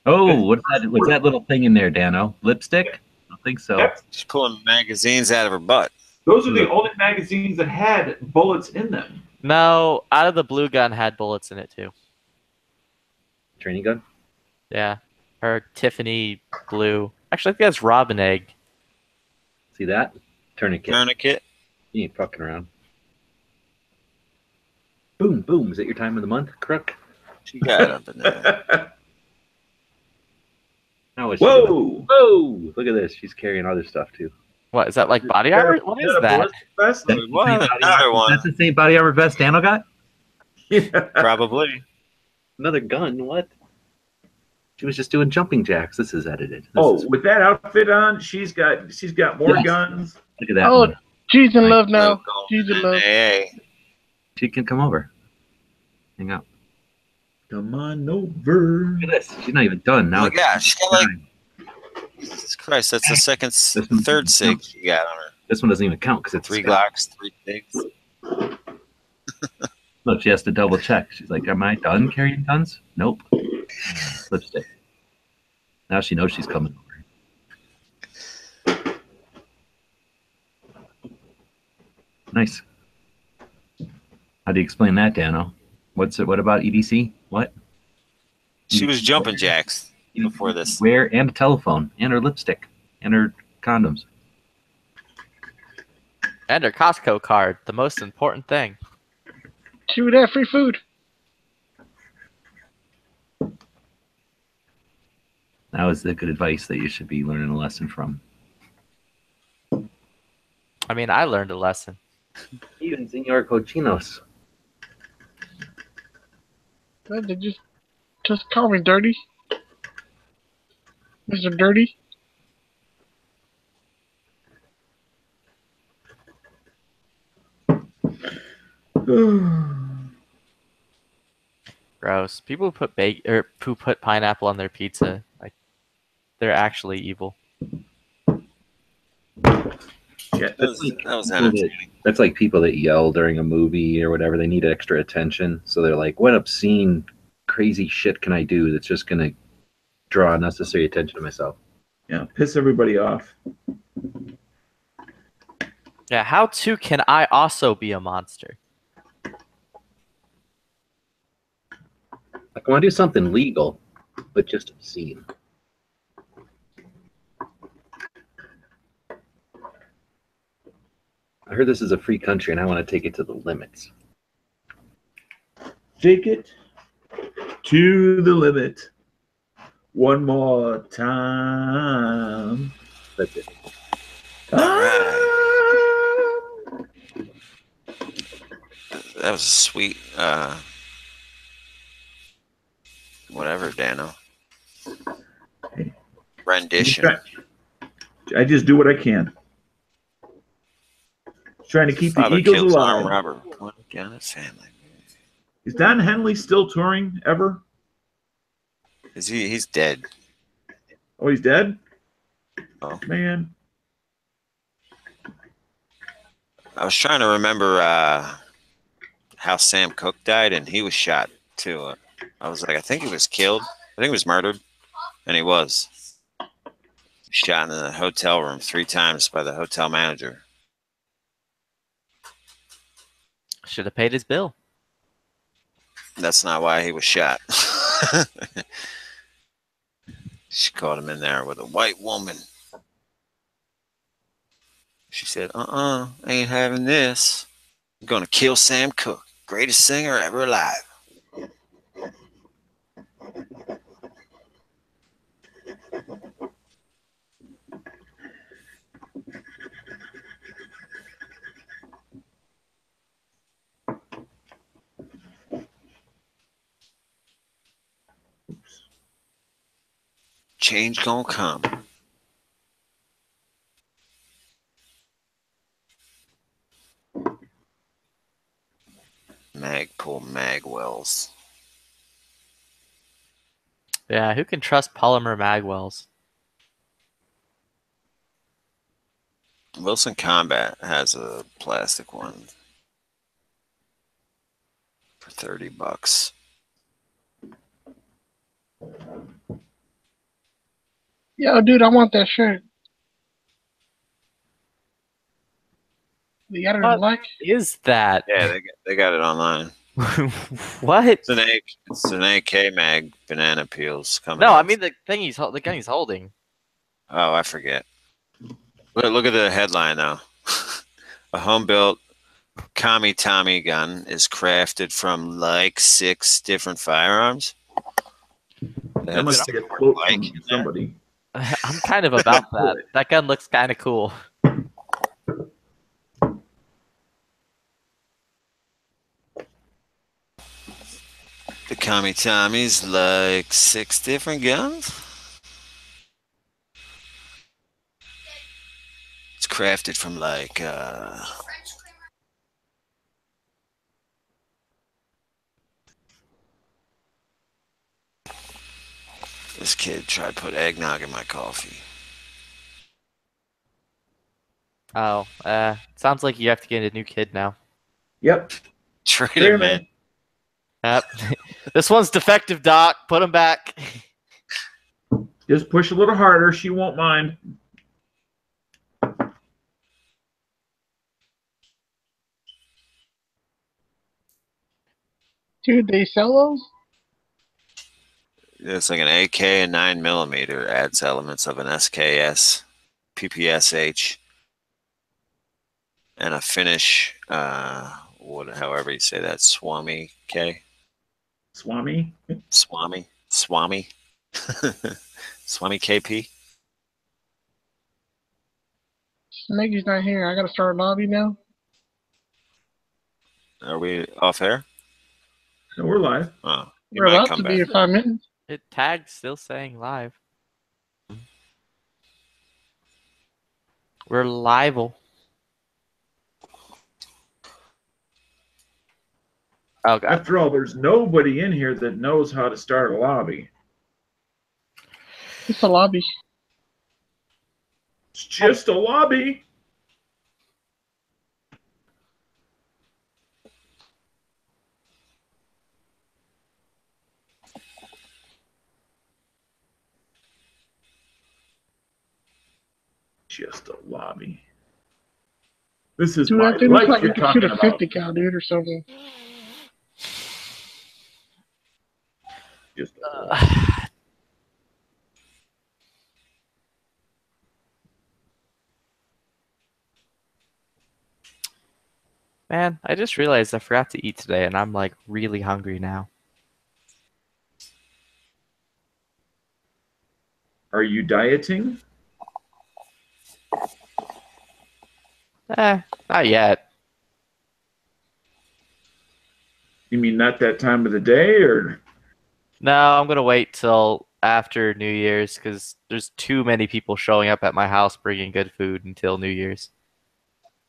Oh, what's that? What's that little thing in there, Dano? Lipstick? I don't think so. Yep. She's pulling magazines out of her butt. Those are the only magazines that had bullets in them. No, out of the blue gun had bullets in it too. Training gun? Yeah. Her Tiffany blue. Actually, I think that's Robin Egg. See that? Tourniquet. Tourniquet. You ain't fucking around. Boom, boom. Is it your time of the month, Crook? She got it up in there. How is she Whoa! doing? Whoa! Look at this. She's carrying other stuff too. What is that like body armor? What is that? Vest? That's the What? same body Another armor- one. That's the same body armor vest Dano got? Yeah. Probably. Another gun? What? She was just doing jumping jacks. This is edited. This Oh, is- with that outfit on, she's got more Yes. guns. look at that Oh, one. she's in love now. Go She's in love. Hey, She can come over. Hang out. Come on over. Look at this. She's not even done. Now look it's at that. She's got like, time. Jesus Christ, that's the second, This one- third sig she got on her. This one doesn't even count because it's 3 Glocks, 3 pigs. Look, she has to double check. She's like, "Am I done carrying guns?" Nope. Lipstick. Now she knows she's coming over. Nice. How do you explain that, Dano? What about EDC? What? She was jumping jacks before this. Where and a telephone and her lipstick and her condoms. And her Costco card, the most important thing. She would have free food. That was the good advice that you should be learning a lesson from. I mean, I learned a lesson. Even Senor Cochinos. They just call me dirty. Mr. Dirty. Gross. People who put pineapple on their pizza, like, they're actually evil. Yeah, That was entertaining. That's like people that yell during a movie or whatever. They need extra attention. So they're like, what obscene, crazy shit can I do that's just going to draw unnecessary attention to myself? yeah, piss everybody off. Yeah, how too can I also be a monster? Like, I want to do something legal, but just obscene. I heard this is a free country, and I want to take it to the limits. Take it to the limit one more time. That's it. That was a sweet, whatever, Dano. Rendition. I just do what I can. Trying to keep the Father Eagles kills alive. armed robber. One gun of family. Is Don Henley still touring ever? Is he? He's dead. Oh, he's dead? Oh. Man. I was trying to remember how Sam Cooke died, and he was shot too. I was like, I think he was killed. I think he was murdered, and he was shot in a hotel room 3 times by the hotel manager. Should have paid his bill. That's not why he was shot. She caught him in there with a white woman. She said, I ain't having this. I'm going to kill Sam Cooke, greatest singer ever alive. Change gonna come. Magpul Magwells. Yeah, who can trust polymer magwells? Wilson Combat has a plastic one for $30. Yo, dude, I want that shirt. You got it in What black? is that? Yeah, they got it online. What? It's an AK mag banana peels coming. No, out. I mean the gun he's holding. Oh, I forget. Look at the headline though. A home-built Kami Tommy gun is crafted from like 6 different firearms. That must be a quote from somebody. I'm kind of about that. That gun looks kind of cool. The Kami Tommy's like 6 different guns. It's crafted from like this kid tried to put eggnog in my coffee. Oh, sounds like you have to get a new kid now. Yep. Trade him in. Yep. This one's defective, Doc. Put him back. Just push a little harder. She won't mind. Dude, they sell those? It's like an AK and 9mm adds elements of an SKS, PPSH, and a Finnish, however you say that, Swami K. Swami? Swami KP. Maggie's not here. I gotta start a lobby now. Are we off air? No, we're live. Oh, you We're might about come to back. be in 5 minutes. It tags still saying live. We're liable. Oh, God. After all, there's nobody in here that knows how to start a lobby. It's a lobby. It's just a lobby. Just a lobby. This is Dude, my I think life it's like you're you can shoot talking a about. 50 cal, dude, or something. Just a lobby. Man, I just realized I forgot to eat today, and I'm like really hungry now. Are you dieting? Not yet. You mean not that time of the day, or? No, I'm gonna wait till after New Year's because there's too many people showing up at my house bringing good food until New Year's.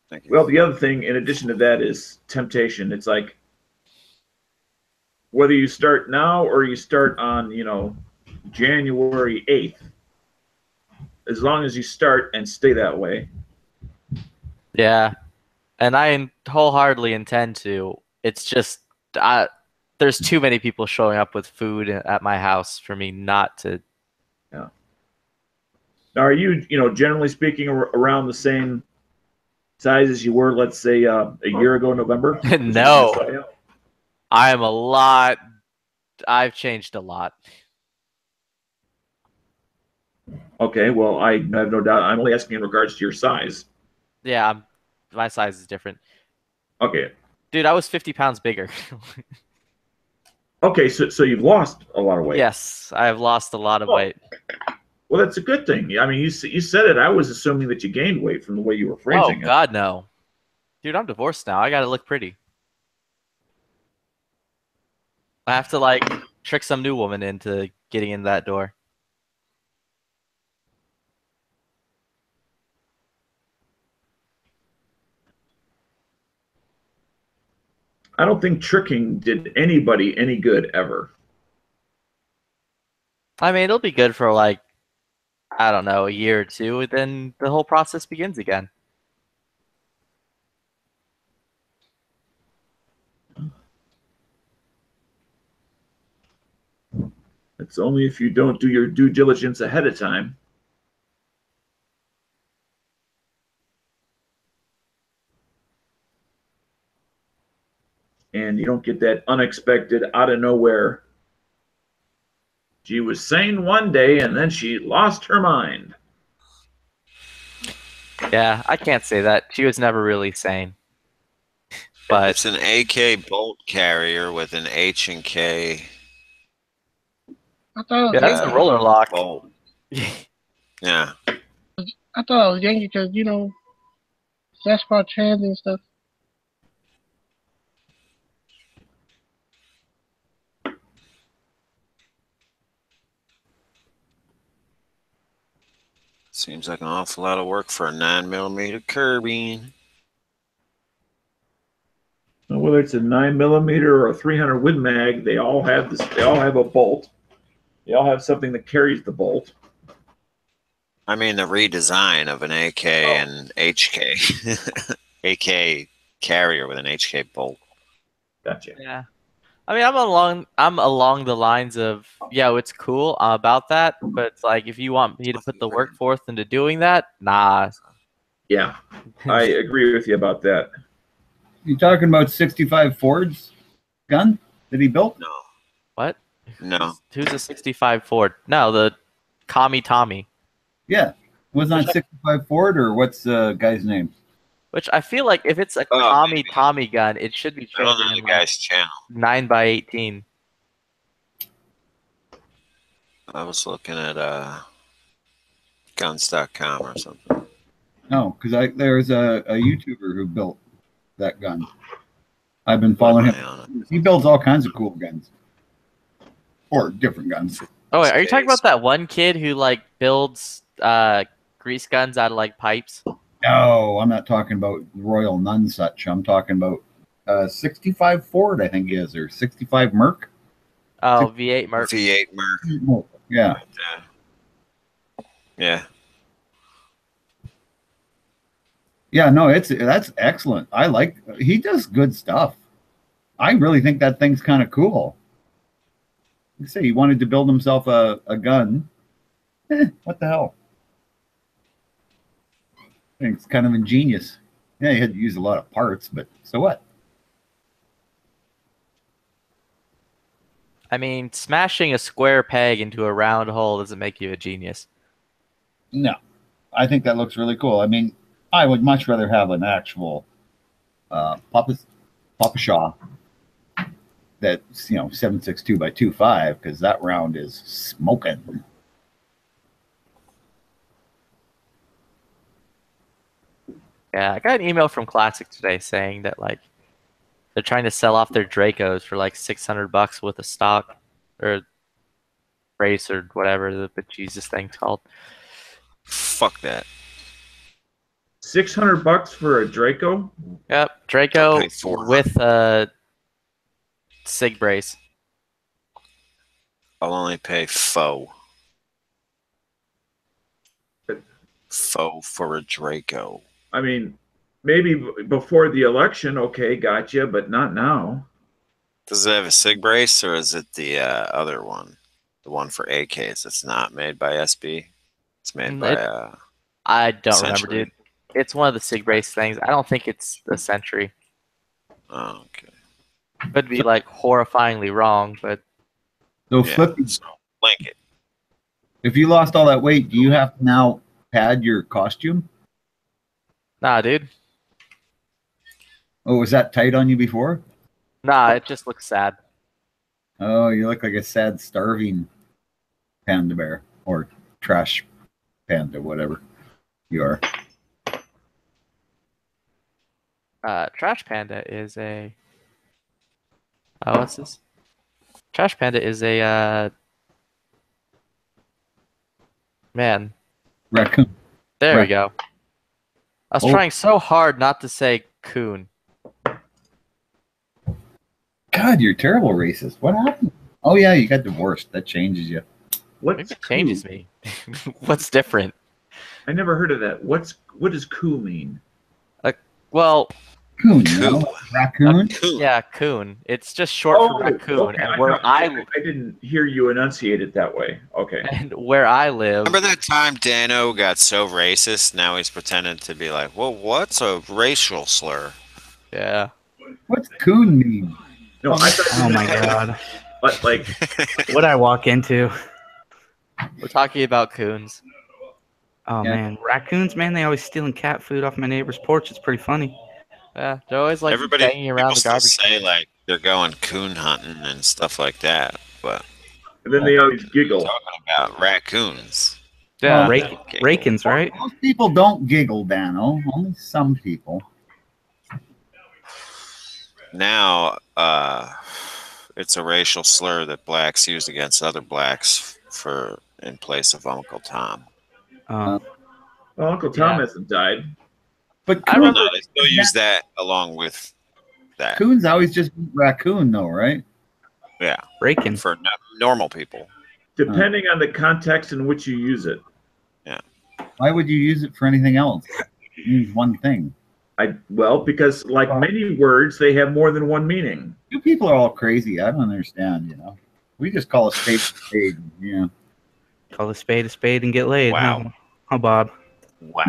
Thank you. Well, the other thing in addition to that is temptation. It's like whether you start now or you start on, January 8th, as long as you start and stay that way. Yeah, and I wholeheartedly intend to. It's just there's too many people showing up with food at my house for me not to. Yeah. Now, are you, generally speaking, around the same size as you were, let's say, a year ago, November? No, I am a lot. I've changed a lot. Okay, well, I have no doubt. I'm only asking in regards to your size. Yeah, my size is different. Okay. Dude, I was 50 pounds bigger. Okay, so you've lost a lot of weight. Yes, I have lost a lot of weight. Well, that's a good thing. I mean, you said it. I was assuming that you gained weight from the way you were phrasing it. Oh, God, no. Dude, I'm divorced now. I gotta look pretty. I have to, like, trick some new woman into getting in that door. I don't think tricking did anybody any good ever. I mean, it'll be good for, like, I don't know, a year or two, then the whole process begins again. It's only if you don't do your due diligence ahead of time. And you don't get that unexpected, out of nowhere. She was sane one day and then she lost her mind. Yeah, I can't say that. She was never really sane. But it's an AK bolt carrier with an H and K. I thought yeah, that's a roller lock. Bolt. Yeah. I thought I was Yankee because, Sasquatch hands and stuff. Seems like an awful lot of work for a 9mm carbine. Whether it's a 9mm or a 300 Win Mag, they all have this. They all have a bolt. They all have something that carries the bolt. I mean, the redesign of an AK and HK, AK carrier with an HK bolt. Gotcha. Yeah, I mean, I'm along the lines of, yeah, it's cool about that, but it's like if you want me to put the work forth into doing that, nah. Yeah, I agree with you about that. You talking about 65 Ford's gun that he built? No. What? No. Who's a 65 Ford? No, the Kami Tommy. Yeah. Wasn't that 65 Ford or what's the guy's name? Which I feel like if it's a Kami Tommy gun, it should be I don't know the guy's channel. 9x18. I was looking at guns.com or something. No, because there's a YouTuber who built that gun. I've been following him. He builds all kinds of cool guns. Or different guns. Oh, wait, are you talking about that one kid who like builds grease guns out of like pipes? No, I'm not talking about Royal Nunsuch. I'm talking about 65 Ford, I think he is, or 65 Merc. Oh, V8 Merc. V8 Merc. Yeah. Yeah. Yeah, no, that's excellent. He does good stuff. I really think that thing's kind of cool. Like I say, he wanted to build himself a gun. What the hell? I think it's kind of ingenious. Yeah, he had to use a lot of parts, but so what? I mean, smashing a square peg into a round hole doesn't make you a genius. No, I think that looks really cool. I mean, I would much rather have an actual Papa Shaw. That's 7.62 by 2.5 because that round is smoking. Yeah, I got an email from Classic today saying that like they're trying to sell off their Dracos for like $600 worth of stock or brace or whatever the bejesus thing's called. Fuck that. $600 for a Draco? Yep, Draco with a Sig brace. I'll only pay faux. Faux for a Draco. I mean, maybe before the election, okay, gotcha, but not now. Does it have a Sig brace or is it the other one? The one for AKs that's not made by SB? It's made by... I don't Century. remember, dude. It's one of the Sig brace things. I don't think it's the Sentry. Oh, okay. Could be like horrifyingly wrong, but So Yeah, Flippy, so link it. if you lost all that weight, do you have to now pad your costume? nah, dude. Oh, was that tight on you before? Nah, it just looks sad. Oh, you look like a sad, starving panda bear or trash panda, whatever you are. Trash Panda is a. What's this? Trash Panda is a. Man, Raccoon. there Right. we go. I was Oh. trying so hard not to say coon. God, you're terrible racist. What happened? Oh yeah, you got divorced. That changes you. What Maybe it changes me. What's different? I never heard of that. What does "coup" mean? Well, Coon, you know? Raccoon. yeah, coon. It's just short for raccoon, okay, and where I didn't hear you enunciate it that way. Okay. and where I live. Remember that time Dano got so racist? Now he's pretending to be like, well, what's a racial slur? Yeah. What's coon mean? No, I thought Oh my god. But like, What'd I walk into? We're talking about coons. Oh Yeah. man, raccoons, man, they always stealing cat food off my neighbor's porch. It's pretty funny. Yeah, they're always like Everybody banging around people the still garbage. say like they're going coon hunting and stuff like that, but and then they always giggle. talking about raccoons. Yeah. Rakins, right? Most people don't giggle, Dano. Only some people. Now, it's a racial slur that blacks use against other blacks for in place of Uncle Tom. Well, Uncle Tom Yeah. hasn't died. But I coon, remember- No, they still use that along with that. coon's always just raccoon, though, right? Yeah, Rakin. for normal people. Depending on the context in which you use it. Why would you use it for anything else? It means one thing. Because like many words, they have more than one meaning. You people are all crazy. I don't understand, you know. We just call a spade a spade, you know. Call a spade and get laid. Wow. Huh, huh, Bob? Wow.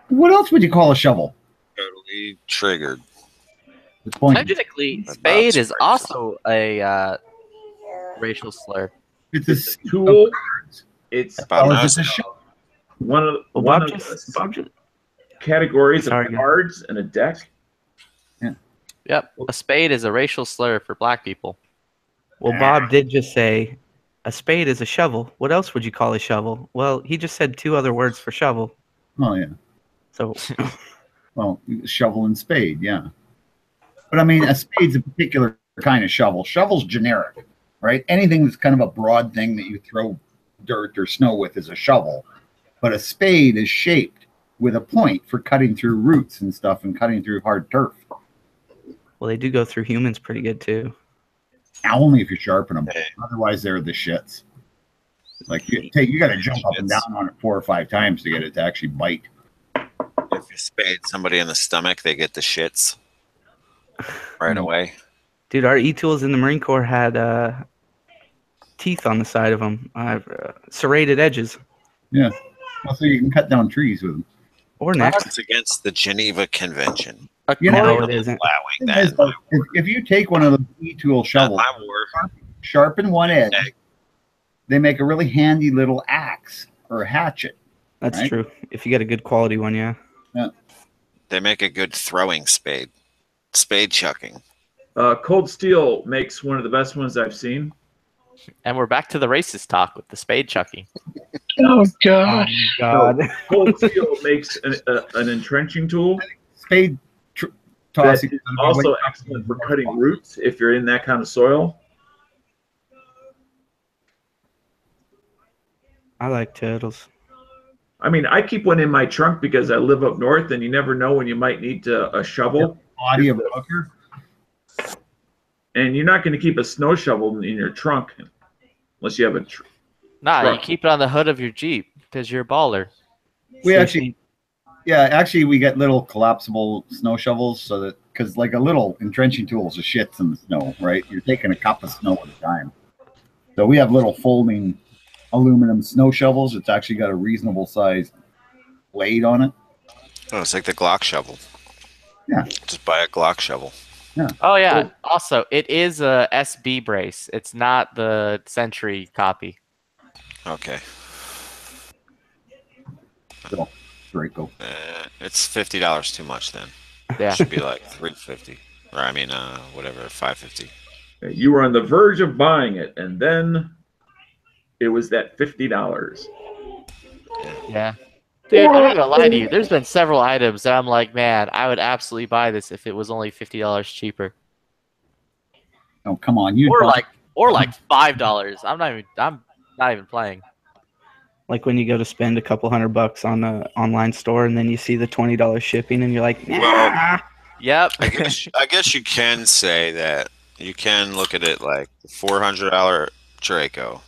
What else would you call a shovel? Totally triggered. The point. Technically, But spade Bob's is racist. also a racial slur. It's a Tool. It's Bob Oh, knows is it a that. shovel? one of Well, one Bob of just, the Bob just categories Sorry, of go. cards and a deck. Yep, a spade is a racial slur for black people. well, Bob did just say a spade is a shovel. What else would you call a shovel? Well, he just said two other words for shovel. Oh yeah. So Well, shovel and spade, yeah. But I mean, a spade's a particular kind of shovel. Shovel's generic, right? Anything that's kind of a broad thing that you throw dirt or snow with is a shovel. But a spade is shaped with a point for cutting through roots and stuff and cutting through hard turf. well, they do go through humans pretty good too. Now, only if you sharpen them. Hey. Otherwise, they're the shits. Like you got to jump up and down on it 4 or 5 times to get it to actually bite. If you spade somebody in the stomach, they get the shits right away. Dude, our e-tools in the Marine Corps had teeth on the side of them, serrated edges, Yeah. Well, so you can cut down trees with them. or necks. It's against the Geneva Convention. You know, No, it isn't. Allowing that. If you take one of those e-tool Not shovels, my word. sharpen one edge, Okay. they make a really handy little axe or a hatchet. That's Right? true. If you get a good quality one, yeah. They make a good throwing spade. Spade chucking. Cold Steel makes one of the best ones I've seen. And we're back to the racist talk with the spade chucking. Oh god. God. No, Cold Steel makes an entrenching tool Spade that tossing. is also excellent for cutting roots if you're in that kind of soil. I like turtles. I mean, I keep one in my trunk because I live up north, and you never know when you might need a shovel. Body of a hooker. And you're not going to keep a snow shovel in your trunk unless you have a Nah, truck. you keep it on the hood of your Jeep because you're a baller. We actually, we get little collapsible snow shovels so that, because like a little entrenching tool is a shits in the snow, right? You're taking a cup of snow at a time. So we have little folding aluminum snow shovels. It's actually got a reasonable size blade on it. Oh, it's like the Glock shovel. Yeah. Just buy a Glock shovel. Yeah. Oh yeah. Also, it is a SB brace. It's not the Century copy. Okay. So, Draco. It's $50 too much then. Yeah. It should be like $350. Or I mean, whatever, $550. You were on the verge of buying it, and then it was that $50. Yeah. Dude, I'm not gonna lie to you. There's been several items that I'm like, man, I would absolutely buy this if it was only $50 cheaper. Oh, come on. You Or like $5. I'm not even playing. Like when you go to spend a couple $100 on an online store and then you see the $20 shipping and you're like, nah. Well, Yep. I guess you can say that. You can look at it like the $400 Draco,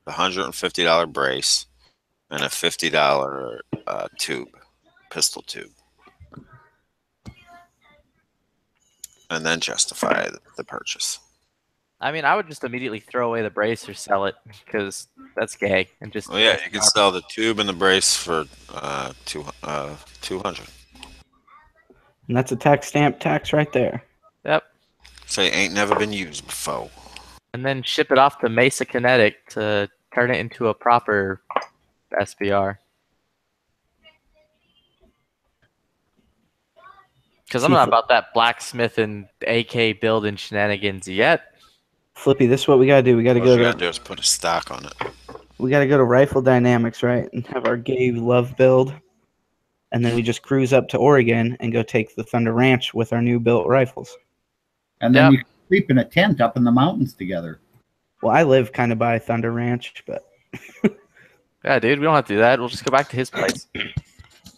the $150 brace, and a $50 pistol tube. And then justify the purchase. I mean, I would just immediately throw away the brace or sell it because that's gay. And just Well, yeah, you can sell the tube and the brace for $200. And that's a tax stamp tax right there. Yep. Say ain't never been used before. And then ship it off to Mesa Kinetic to turn it into a proper SBR. Because I'm not about that blacksmith and AK building shenanigans yet. Flippy, this is what we gotta do. We gotta All go you to gotta do is put a stock on it. we gotta go to Rifle Dynamics, right? And have our gay love build. And then we just cruise up to Oregon and go take the Thunder Ranch with our new built rifles. And then you can sleep in a tent up in the mountains together. Well, I live kind of by Thunder Ranch, but Yeah, dude, we don't have to do that. We'll just go back to his place.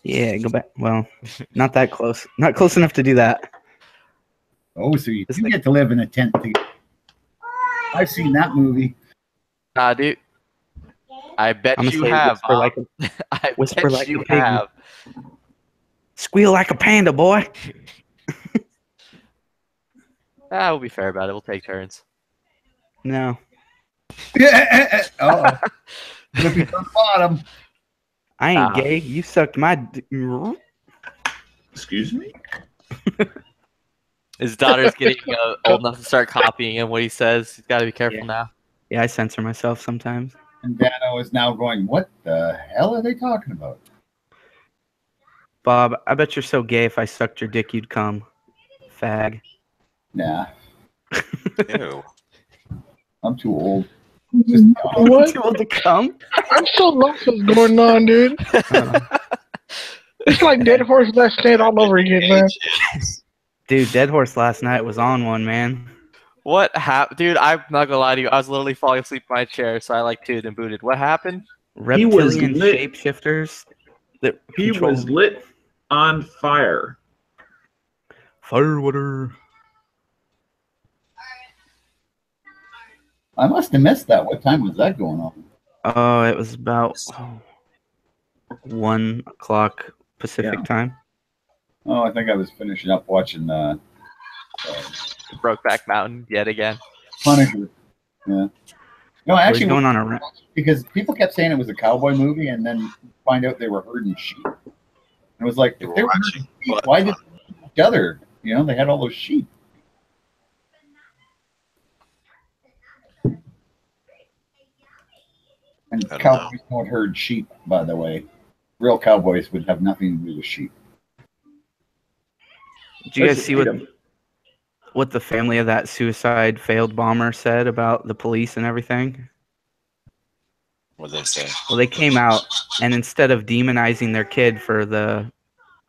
yeah, go back. Well, not that close. Not close enough to do that. Oh, so you get to live in a tent together. I've seen that movie. Nah, dude. I bet I'm you have. Whisper like I whisper bet like you a pig. have. Squeal like a panda, boy. We'll be fair about it. We'll take turns. No. Oh, Flippy from the bottom. I ain't gay. You sucked my Excuse me? His daughter's getting old enough to start copying him what he says. He's got to be careful now. Yeah, I censor myself sometimes. And Dano is now going, what the hell are they talking about? Bob, I bet you're so gay if I sucked your dick you'd come. Fag. Nah. Ew. I'm too old. What? Too old to come? I'm so lost what's going on, dude. It's like Dead Horse Last Stand all over again, man. Dude, Dead Horse last night was on one, man. What happened? Dude, I'm not going to lie to you. I was literally falling asleep in my chair, so I like tooted and booted. What happened? Reptilian lit. shapeshifters. That He was lit on fire. Firewater. I must have missed that. What time was that going on? Oh, it was about 1 o'clock Pacific time. Oh, I think I was finishing up watching Brokeback Mountain yet again. Punisher. Yeah. No, We're actually, going on a because people kept saying it was a cowboy movie, and then find out they were herding sheep. It was like, if they were herding sheep, why did they eat each other? You know, they had all those sheep. And cowboys don't herd sheep, by the way. Real cowboys would have nothing to do with sheep. Did you guys see what the family of that suicide failed bomber said about the police and everything? What they say? Well, they came out, and instead of demonizing their kid for the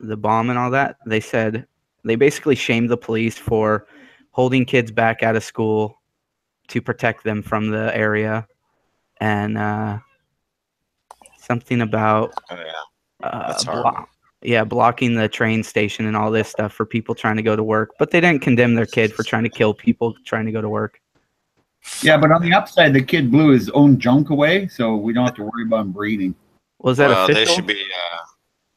bomb and all that, they said they basically shamed the police for holding kids back out of school to protect them from the area, and something about That's horrible. blocking the train station and all this stuff for people trying to go to work. But they didn't condemn their kid for trying to kill people trying to go to work. Yeah, but on the upside, the kid blew his own junk away, so we don't have to worry about him breeding. Was that Well, official? they should be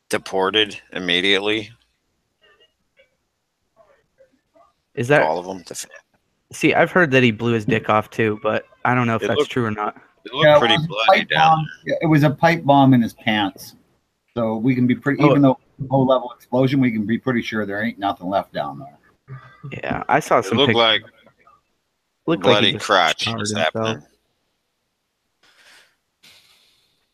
deported immediately. Is that all of them? See, I've heard that he blew his dick off too, but I don't know if that's true or not. It looked pretty bloody down It was a pipe bomb in his pants. So we can be pretty, even though low level explosion, we can be pretty sure there ain't nothing left down there. Yeah, I saw some. It looked like bloody he just crotch scarred was himself. happening.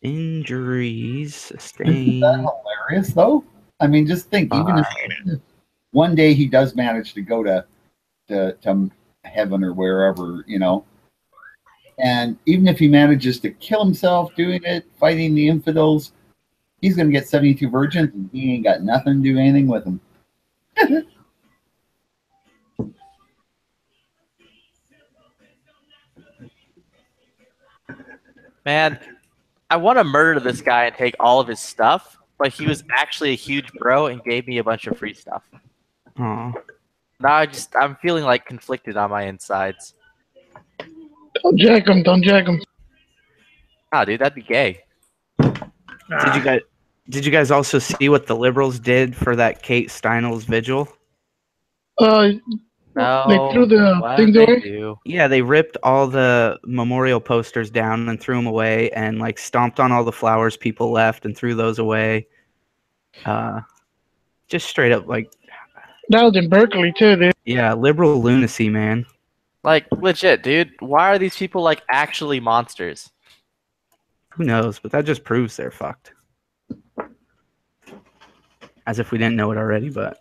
Injuries Isn't sustained. that hilarious, though? I mean, just think, even if one day he does manage to go to heaven or wherever, you know, and even if he manages to kill himself doing it, fighting the infidels, he's going to get 72 virgins, and he ain't got nothing to do anything with them. Man, I want to murder this guy and take all of his stuff, but he was actually a huge bro and gave me a bunch of free stuff. Aw. Now I'm feeling like conflicted on my insides. Don't jack him. Don't jack him. Ah, dude, that'd be gay. Did you guys also see what the liberals did for that Kate Steinle's vigil? No, They threw the what things did they away? do? Yeah, they ripped all the memorial posters down and threw them away, and like stomped on all the flowers people left and threw those away. Just straight up like, That was in Berkeley too, dude. yeah, liberal lunacy, man. Like, legit, dude. Why are these people like actually monsters? Who knows? But that just proves they're fucked. As if we didn't know it already, but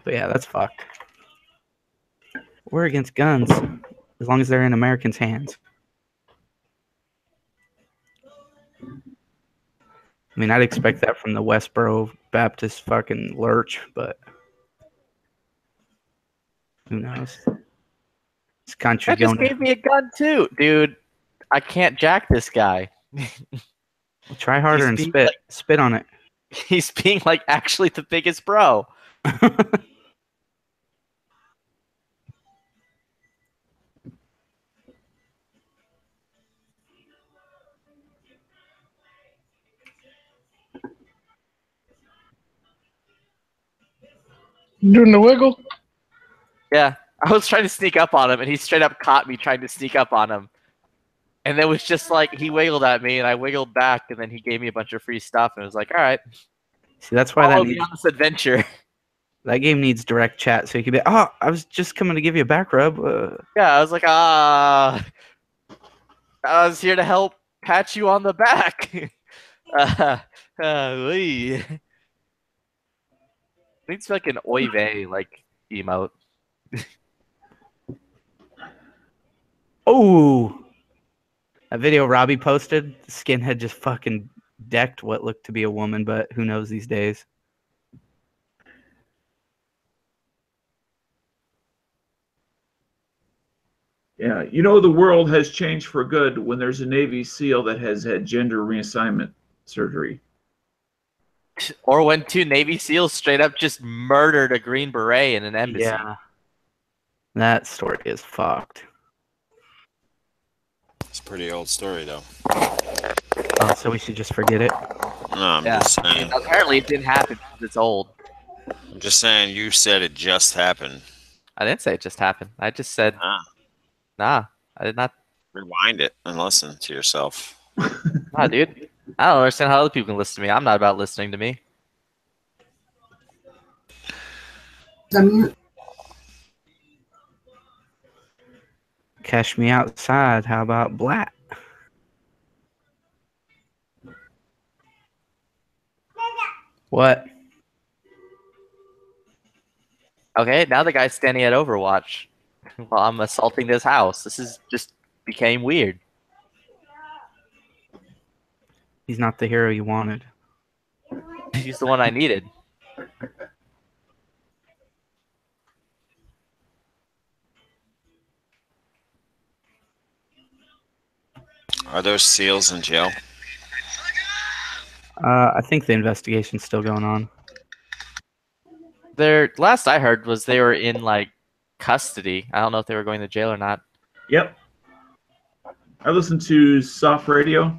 yeah, that's fucked. We're against guns as long as they're in Americans' hands. I mean, I'd expect that from the Westboro Baptist fucking lurch, but who knows? This country That just going. gave me a gun too, dude. I can't jack this guy. Try harder and He's being spit. like- Spit on it. He's being like actually the biggest bro. Doing the wiggle. Yeah, I was trying to sneak up on him, and he straight up caught me trying to sneak up on him. And it was just like he wiggled at me, and I wiggled back, and then he gave me a bunch of free stuff, and it was like, all right, See, that's why follow that me needs, on this adventure. that game needs direct chat, so you can be, oh, I was just coming to give you a back rub. Yeah, I was like, I was here to help pat you on the back. Wee. Needs like an oy vey like emote. Oh, that video Robbie posted, the skinhead just fucking decked what looked to be a woman, but who knows these days. Yeah, you know the world has changed for good when there's a Navy SEAL that has had gender reassignment surgery. Or when two Navy SEAls straight up just murdered a Green Beret in an embassy. Yeah. That story is fucked. It's a pretty old story, though. Oh, so we should just forget it? No, I'm Yeah. just saying. Apparently it didn't happen because it's old. I'm just saying. You said it just happened. I didn't say it just happened. I just said, Ah, nah, I did not. rewind it and listen to yourself. Nah, dude. I don't understand how other people can listen to me. I'm not about listening to me. Cash me outside. How about black? What? Okay, now the guy's standing at Overwatch while I'm assaulting this house. This is just became weird. He's not the hero you wanted. He's the one I needed. Are those SEALs in jail? I think the investigation's still going on. Their last I heard was they were in like custody. I don't know if they were going to jail or not. Yep. I listen to Soft Radio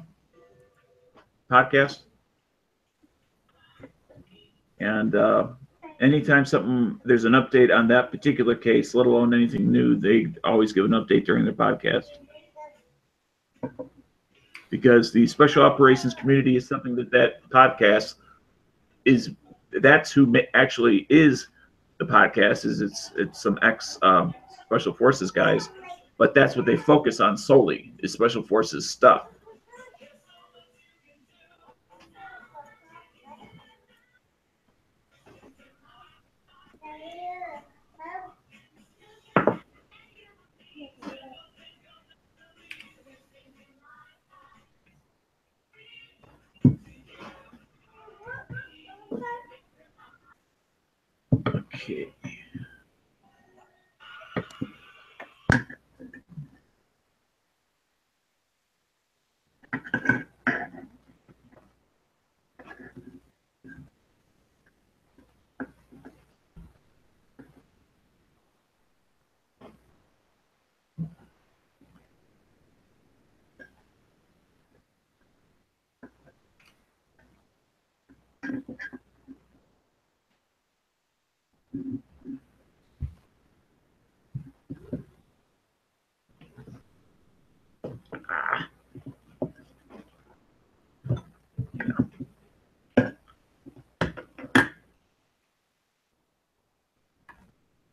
podcast. And anytime there's an update on that particular case, let alone anything new, they always give an update during their podcast. Because the special operations community is something that podcast is. That's who actually is the podcast. It's some ex special forces guys, but that's what they focus on solely is special forces stuff. Okay.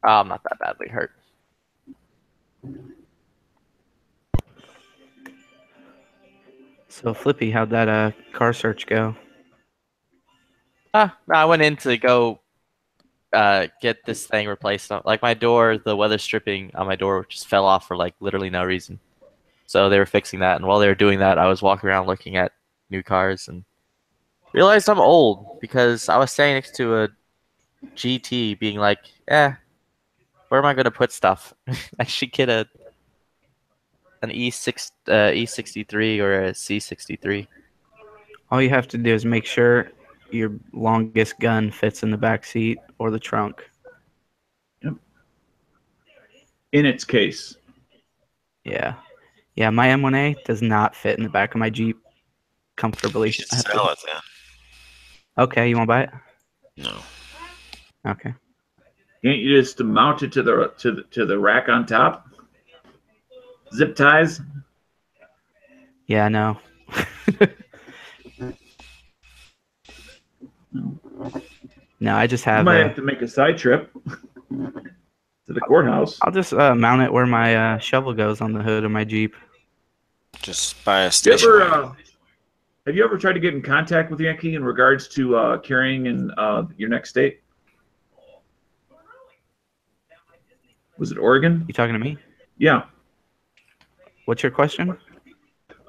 Oh, I'm not that badly hurt. So Flippy, how'd that car search go? No, I went in to go get this thing replaced. Like my door, the weather stripping on my door just fell off for like literally no reason. So they were fixing that, and while they were doing that, I was walking around looking at new cars and realized I'm old because I was standing next to a GT, being like, where am I gonna put stuff? I should get an E63 or a C63. All you have to do is make sure your longest gun fits in the back seat or the trunk. Yep. In its case. Yeah. Yeah, my M1A does not fit in the back of my Jeep comfortably. You should sell it then. Okay, you want to buy it? No. Okay. Can't you just mount it to the rack on top? Zip ties? Yeah, I know. No, I just have. You might have to make a side trip to the courthouse. I'll just mount it where my shovel goes on the hood of my Jeep. Just buy a station. Have you ever tried to get in contact with Yankee in regards to carrying in your next state? Was it Oregon? You talking to me? Yeah. What's your question?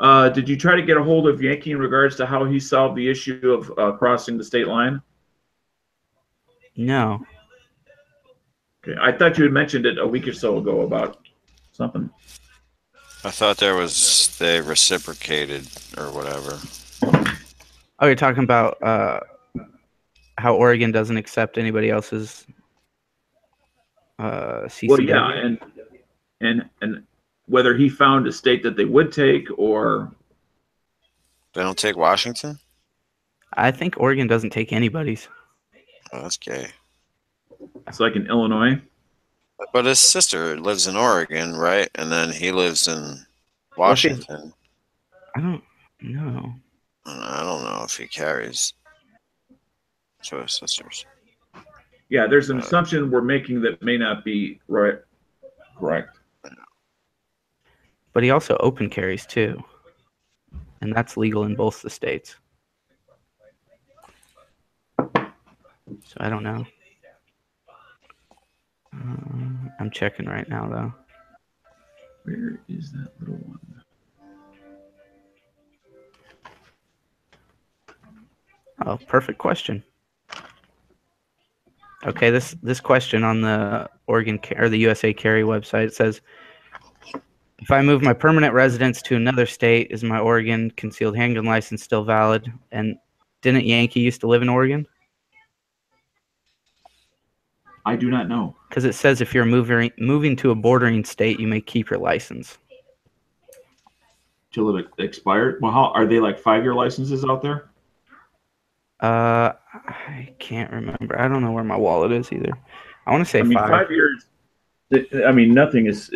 Did you try to get a hold of Yankee in regards to how he solved the issue of crossing the state line? No. Okay, I thought you had mentioned it a week or so ago about something. I thought they reciprocated or whatever. Oh, you're talking about how Oregon doesn't accept anybody else's CCW? Well, yeah, and whether he found a state that they would take or... They don't take Washington? I think Oregon doesn't take anybody's. Oh, that's gay. It's like in Illinois. But his sister lives in Oregon, right? And then he lives in Washington. I don't know. I don't know if he carries to his sisters. Yeah, there's an assumption we're making that may not be right. Correct. But he also open carries too. And that's legal in both the states. So I don't know. I'm checking right now though. Where is that little one? Oh, perfect question. Okay, this question on the the USA Carry website says, if I move my permanent residence to another state, is my Oregon concealed handgun license still valid? And didn't Yankee used to live in Oregon? I do not know. Because it says if you're moving to a bordering state, you may keep your license. Till it expired? Well, how are they like 5-year licenses out there? I can't remember. I don't know where my wallet is either. I want to say 5. 5 years. I mean, nothing is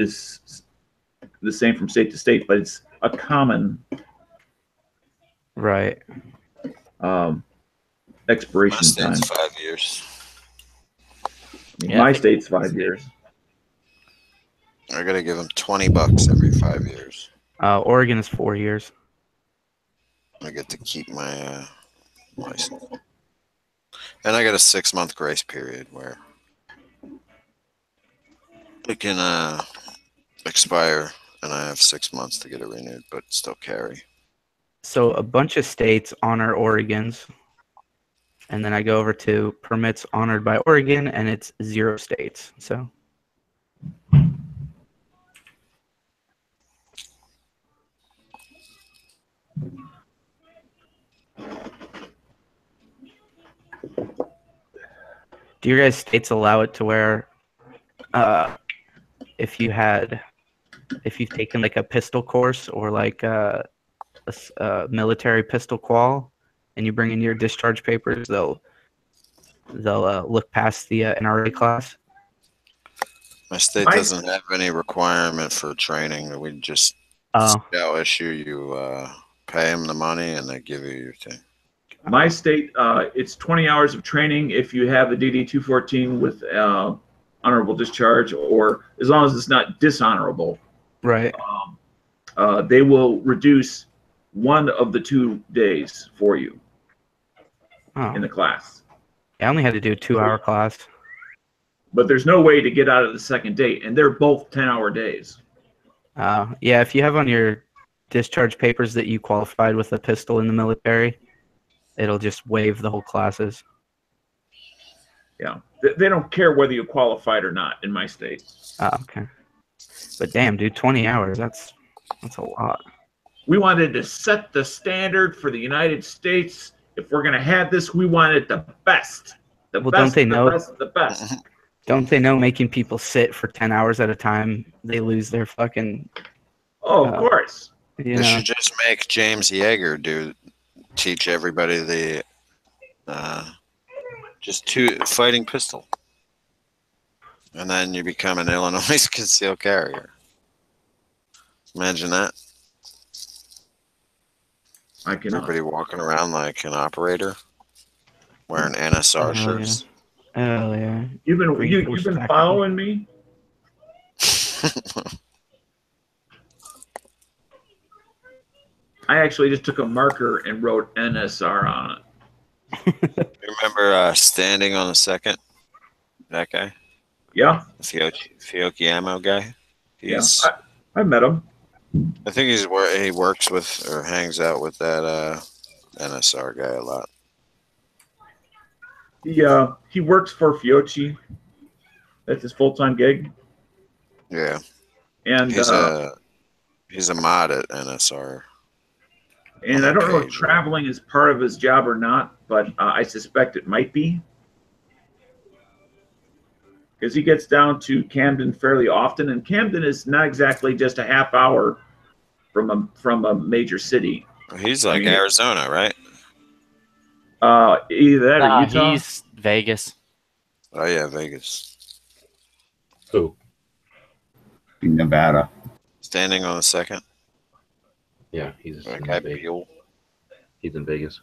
the same from state to state, but it's a common right expiration My time. state's 5 years. My state's 5 years. I gotta give them $20 every 5 years. Oregon is 4 years. I get to keep my license, and I got a 6-month grace period where it can expire, and I have 6 months to get it renewed, but still carry. So a bunch of states honor Oregon's, and then I go over to permits honored by Oregon, and it's 0 states. So. Do your guys' states allow it to where if you've taken like a pistol course or like a military pistol qual and you bring in your discharge papers, they'll look past the NRA class? My state doesn't have any requirement for training. We just they'll issue you, pay them the money, and they give you your thing. My state, it's 20 hours of training if you have a DD-214 with honorable discharge, or as long as it's not dishonorable. Right. They will reduce one of the 2 days for you in the class. I only had to do a 2-hour class. But there's no way to get out of the second day, and they're both 10-hour days. Yeah, if you have on your discharge papers that you qualified with a pistol in the military, it'll just waive the whole classes. Yeah, they don't care whether you qualified or not in my state. Oh, okay. But damn, dude, 20 hours, that's a lot. We wanted to set the standard for the United States. If we're going to have this, we want it the best. Don't they know? The best. Don't they know making people sit for 10 hours at a time, they lose their fucking... Oh, of course. They should just make James Yeager teach everybody the fighting pistol. And then you become an Illinois concealed carrier. Imagine that. I can. Everybody walking around like an operator, wearing NSR shirts. Hell yeah. You've been following me? I actually just took a marker and wrote NSR on it. Remember Standing on the Second? That guy? Yeah. The Fiocchi ammo guy? Yeah, I met him. I think he works with or hangs out with that NSR guy a lot. He works for Fiocchi. That's his full-time gig. Yeah. And he's a mod at NSR. And I don't know if traveling is part of his job or not, but I suspect it might be. Because he gets down to Camden fairly often, and Camden is not exactly just a half hour from a major city. He's like Arizona, right? Either that or Utah. He's Vegas. Oh yeah, Vegas. Who? Nevada. Standing on the Second. Yeah, he's that in guy Vegas. Buell. He's in Vegas.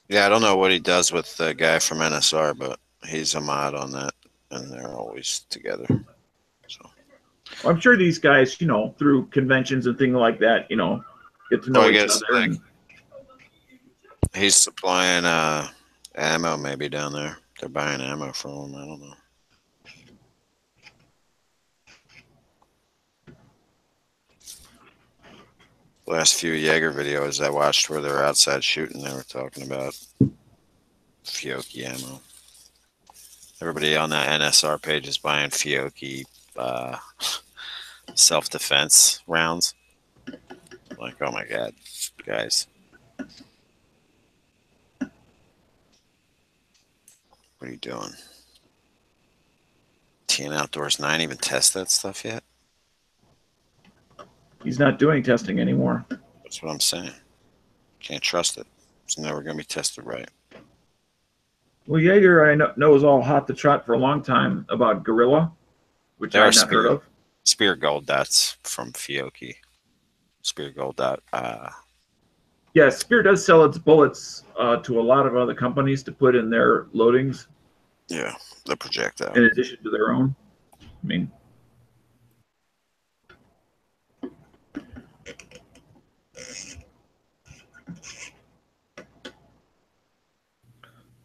Yeah, I don't know what he does with the guy from NSR, but he's a mod on that, and they're always together. So Well, I'm sure these guys, through conventions and things like that, get to know each other. He's supplying ammo maybe down there. They're buying ammo from him. I don't know. Last few Jaeger videos I watched where they were outside shooting, they were talking about Fiocchi ammo. Everybody on that NSR page is buying Fiocchi self-defense rounds. Like, oh my god, guys. What are you doing? TN Outdoors 9 even test that stuff yet? He's not doing testing anymore. That's what I'm saying. Can't trust it. It's never going to be tested right. Well, Jaeger, I know, was all hot to trot for a long time about Gorilla, which There I've are not heard of. Spear Gold dots from Fiocchi. Spear Gold dot. Yeah, Spear does sell its bullets to a lot of other companies to put in their loadings. Yeah, the projectile. In addition to their own. I mean,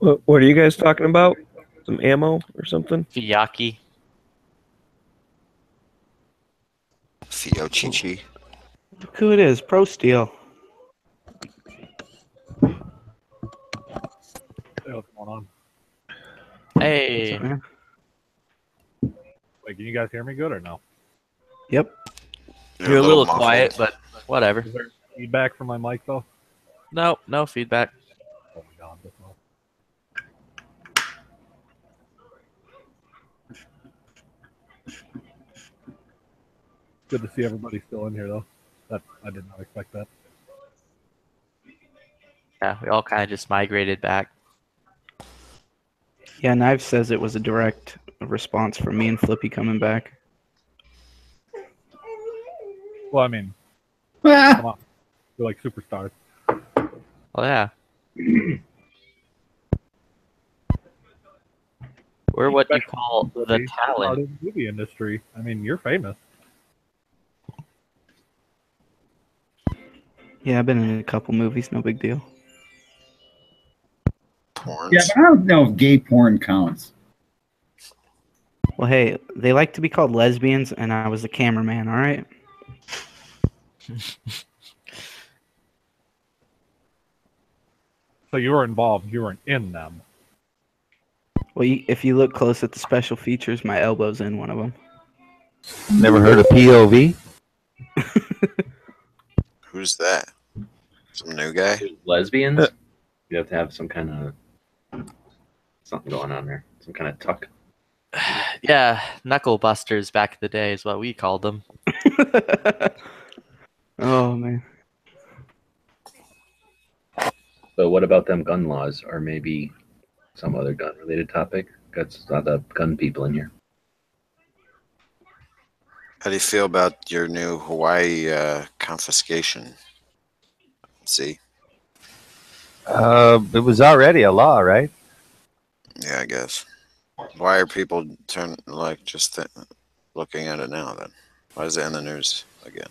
What are you guys talking about? Some ammo or something? Fiocchi. Fiocchi. Look who it is, Pro Steel. Hey, what's going on? Hey. Wait, can you guys hear me good or no? Yep. You're a little quiet, but whatever. Is there feedback from my mic though? No, no feedback. Oh my god, this one. Good to see everybody still in here though. I did not expect that. Yeah, we all kind of just migrated back. Yeah, Knives says it was a direct response from me and Flippy coming back. Well, I mean, come on. You're like superstars. Oh yeah. We're what you call the Out talent. in the movie industry. I mean, you're famous. Yeah, I've been in a couple movies, no big deal. Porns. Yeah, but I don't know if gay porn counts. Well, hey, they like to be called lesbians, and I was the cameraman, all right? So you were involved. You weren't in them. Well, if you look close at the special features, my elbow's in one of them. Never heard of POV? Who's that? Some new guy? Lesbians? You have to have some kind of something going on there. Some kind of tuck. Yeah, knuckle busters back in the day is what we called them. Oh, man. So what about them gun laws, or maybe some other gun-related topic? Got a lot of gun people in here. How do you feel about your new Hawaii confiscation? See? It was already a law, right? Yeah, I guess. Why are people looking at it now then? Why is it in the news again?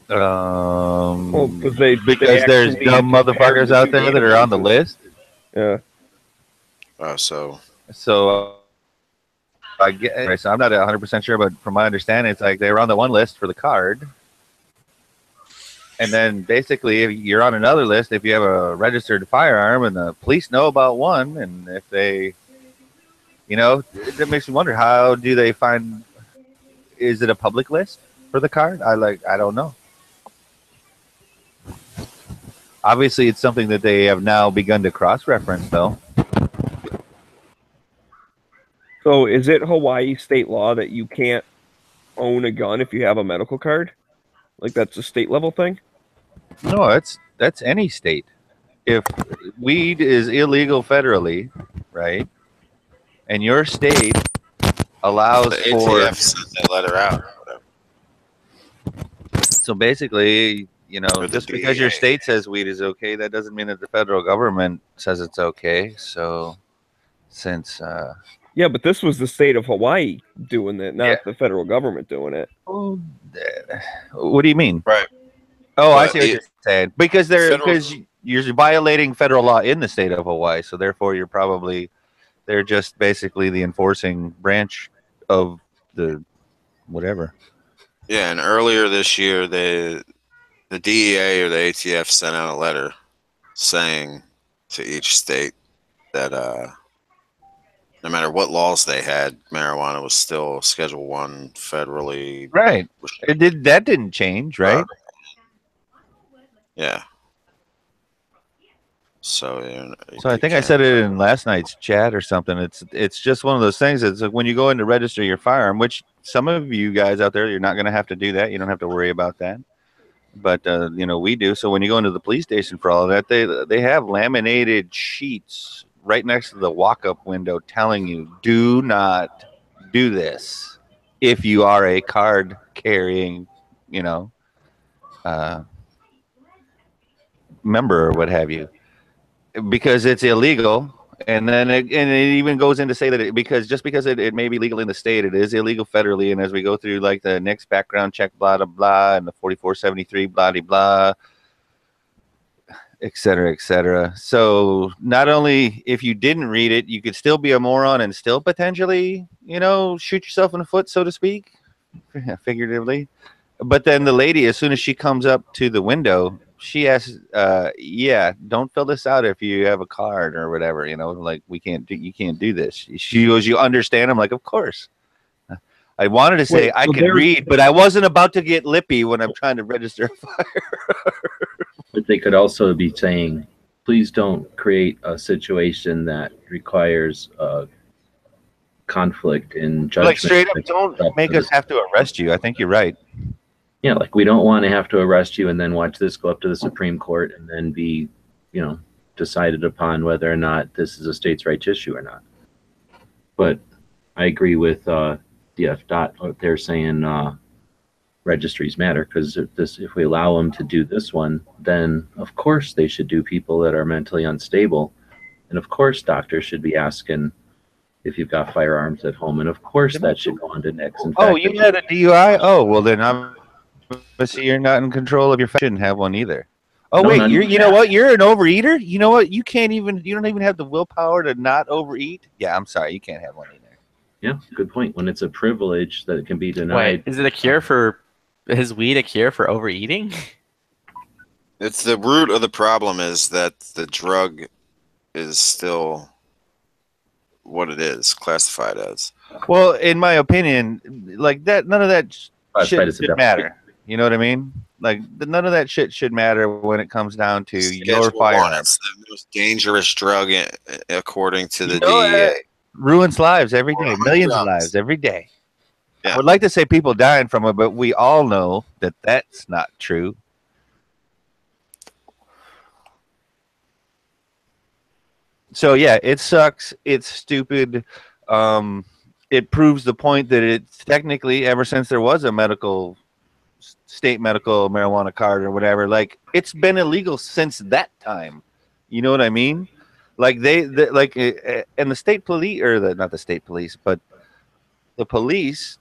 Well, Because they there's actually dumb motherfuckers out there that are on the list. Yeah. Oh, so I get. So I'm not 100% sure, but from my understanding, it's like they were on the one list for the card, and then basically if you're on another list if you have a registered firearm, and the police know about one, and if they, it makes me wonder, how do they find? Is it a public list for the card? I don't know. Obviously, it's something that they have now begun to cross-reference, though. So is it Hawaii state law that you can't own a gun if you have a medical card? Like that's a state level thing? No, that's any state. If weed is illegal federally, right, and your state allows the for... ATF said they let her out. So basically, just because your DEA. state says weed is okay, that doesn't mean that the federal government says it's okay. So since... Yeah, but this was the state of Hawaii doing it, not the federal government doing it. What do you mean? Right. Oh, I But see what you're saying. Because you're violating federal law in the state of Hawaii. So therefore, they're just basically the enforcing branch of the whatever. Yeah, and earlier this year, the DEA or the ATF sent out a letter saying to each state that no matter what laws they had, marijuana was still Schedule 1 federally. Right. That didn't change, right? Yeah. So I think I said it in last night's chat or something. It's just one of those things. It's like when you go in to register your firearm, which some of you guys out there, you're not going to have to do that. You don't have to worry about that. But we do. So when you go into the police station for all of that, they have laminated sheets right next to the walk-up window telling you, do not do this if you are a card carrying, member or what have you, because it's illegal. And then it even goes in to say that because it may be legal in the state, it is illegal federally. And as we go through like the next background check, blah, blah, blah, and the 4473, blah, blah, blah, et cetera, et cetera. So not only if you didn't read it, you could still be a moron and still potentially, shoot yourself in the foot, so to speak, figuratively. But then the lady, as soon as she comes up to the window, she asks, don't fill this out if you have a card or whatever, like you can't do this. She goes, you understand? I'm like, of course. I wanted to say I can read, but I wasn't about to get lippy when I'm trying to register a fire. But they could also be saying, please don't create a situation that requires conflict in judgment. Like straight up, don't make us have to arrest you. I think you're right. Yeah, like we don't want to have to arrest you and then watch this go up to the Supreme Court and then be, decided upon whether or not this is a states' rights issue or not. But I agree with DF. They're saying registries matter, because if we allow them to do this one, then of course they should do people that are mentally unstable, and of course doctors should be asking if you've got firearms at home, and of course that should go on to NICS. You had a DUI? Oh, well then obviously you're not in control of your. Shouldn't have one either. Oh, no, wait, you know what? You're an overeater. You know what? You don't even have the willpower to not overeat. Yeah, I'm sorry, you can't have one either. Yeah, good point. When it's a privilege that it can be denied. Wait, is weed a cure for overeating? It's the root of the problem is that the drug is still what it is classified as. Well, in my opinion, like that, none of that shit should matter. You know what I mean? Like none of that shit should matter when it comes down to your firearm. It's the most dangerous drug according to the DEA. Ruins lives every day, millions of lives every day. Yeah. I would like to say people dying from it, but we all know that that's not true. So yeah, it sucks. It's stupid. It proves the point that it's technically, ever since there was a state medical marijuana card or whatever, like it's been illegal since that time. You know what I mean? Like and the state police, or not the state police, but the police,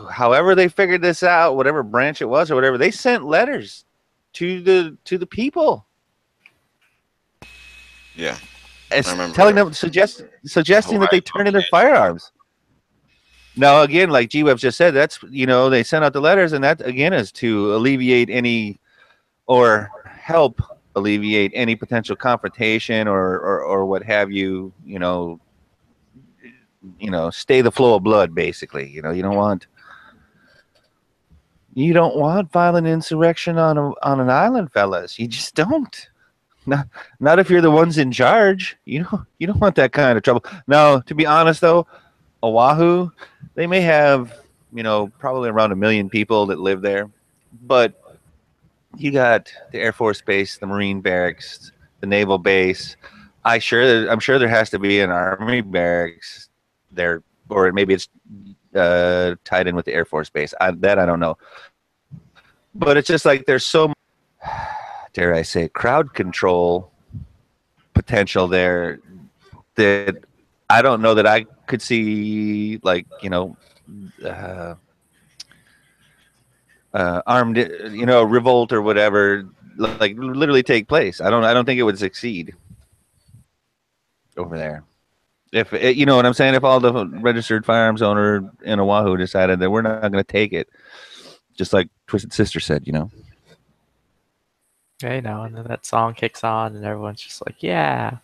however they figured this out, whatever branch it was or whatever, they sent letters to the people. Yeah. Telling them, suggesting that they turn in their firearms. Now, again, like G-Webs just said, that's, they sent out the letters, and that, again, is to alleviate any or help alleviate any potential confrontation or what have you, stay the flow of blood, basically. You don't want violent insurrection on an island, fellas. You just don't. Not if you're the ones in charge. You don't want that kind of trouble. Now, to be honest, though, Oahu, they may have, probably around 1 million people that live there, but you got the Air Force Base, the Marine Barracks, the Naval Base. I'm sure there has to be an Army Barracks there, or maybe it's tied in with the Air Force Base. I don't know. But it's just like there's so much, dare I say, crowd control potential there that I don't know that I could see, like, armed, revolt or whatever like literally take place. I don't think it would succeed over there. If you know what I'm saying, if all the registered firearms owner in Oahu decided that we're not going to take it, just like Twisted Sister said, you know. Yeah, you know, and then that song kicks on, and everyone's just like, "Yeah."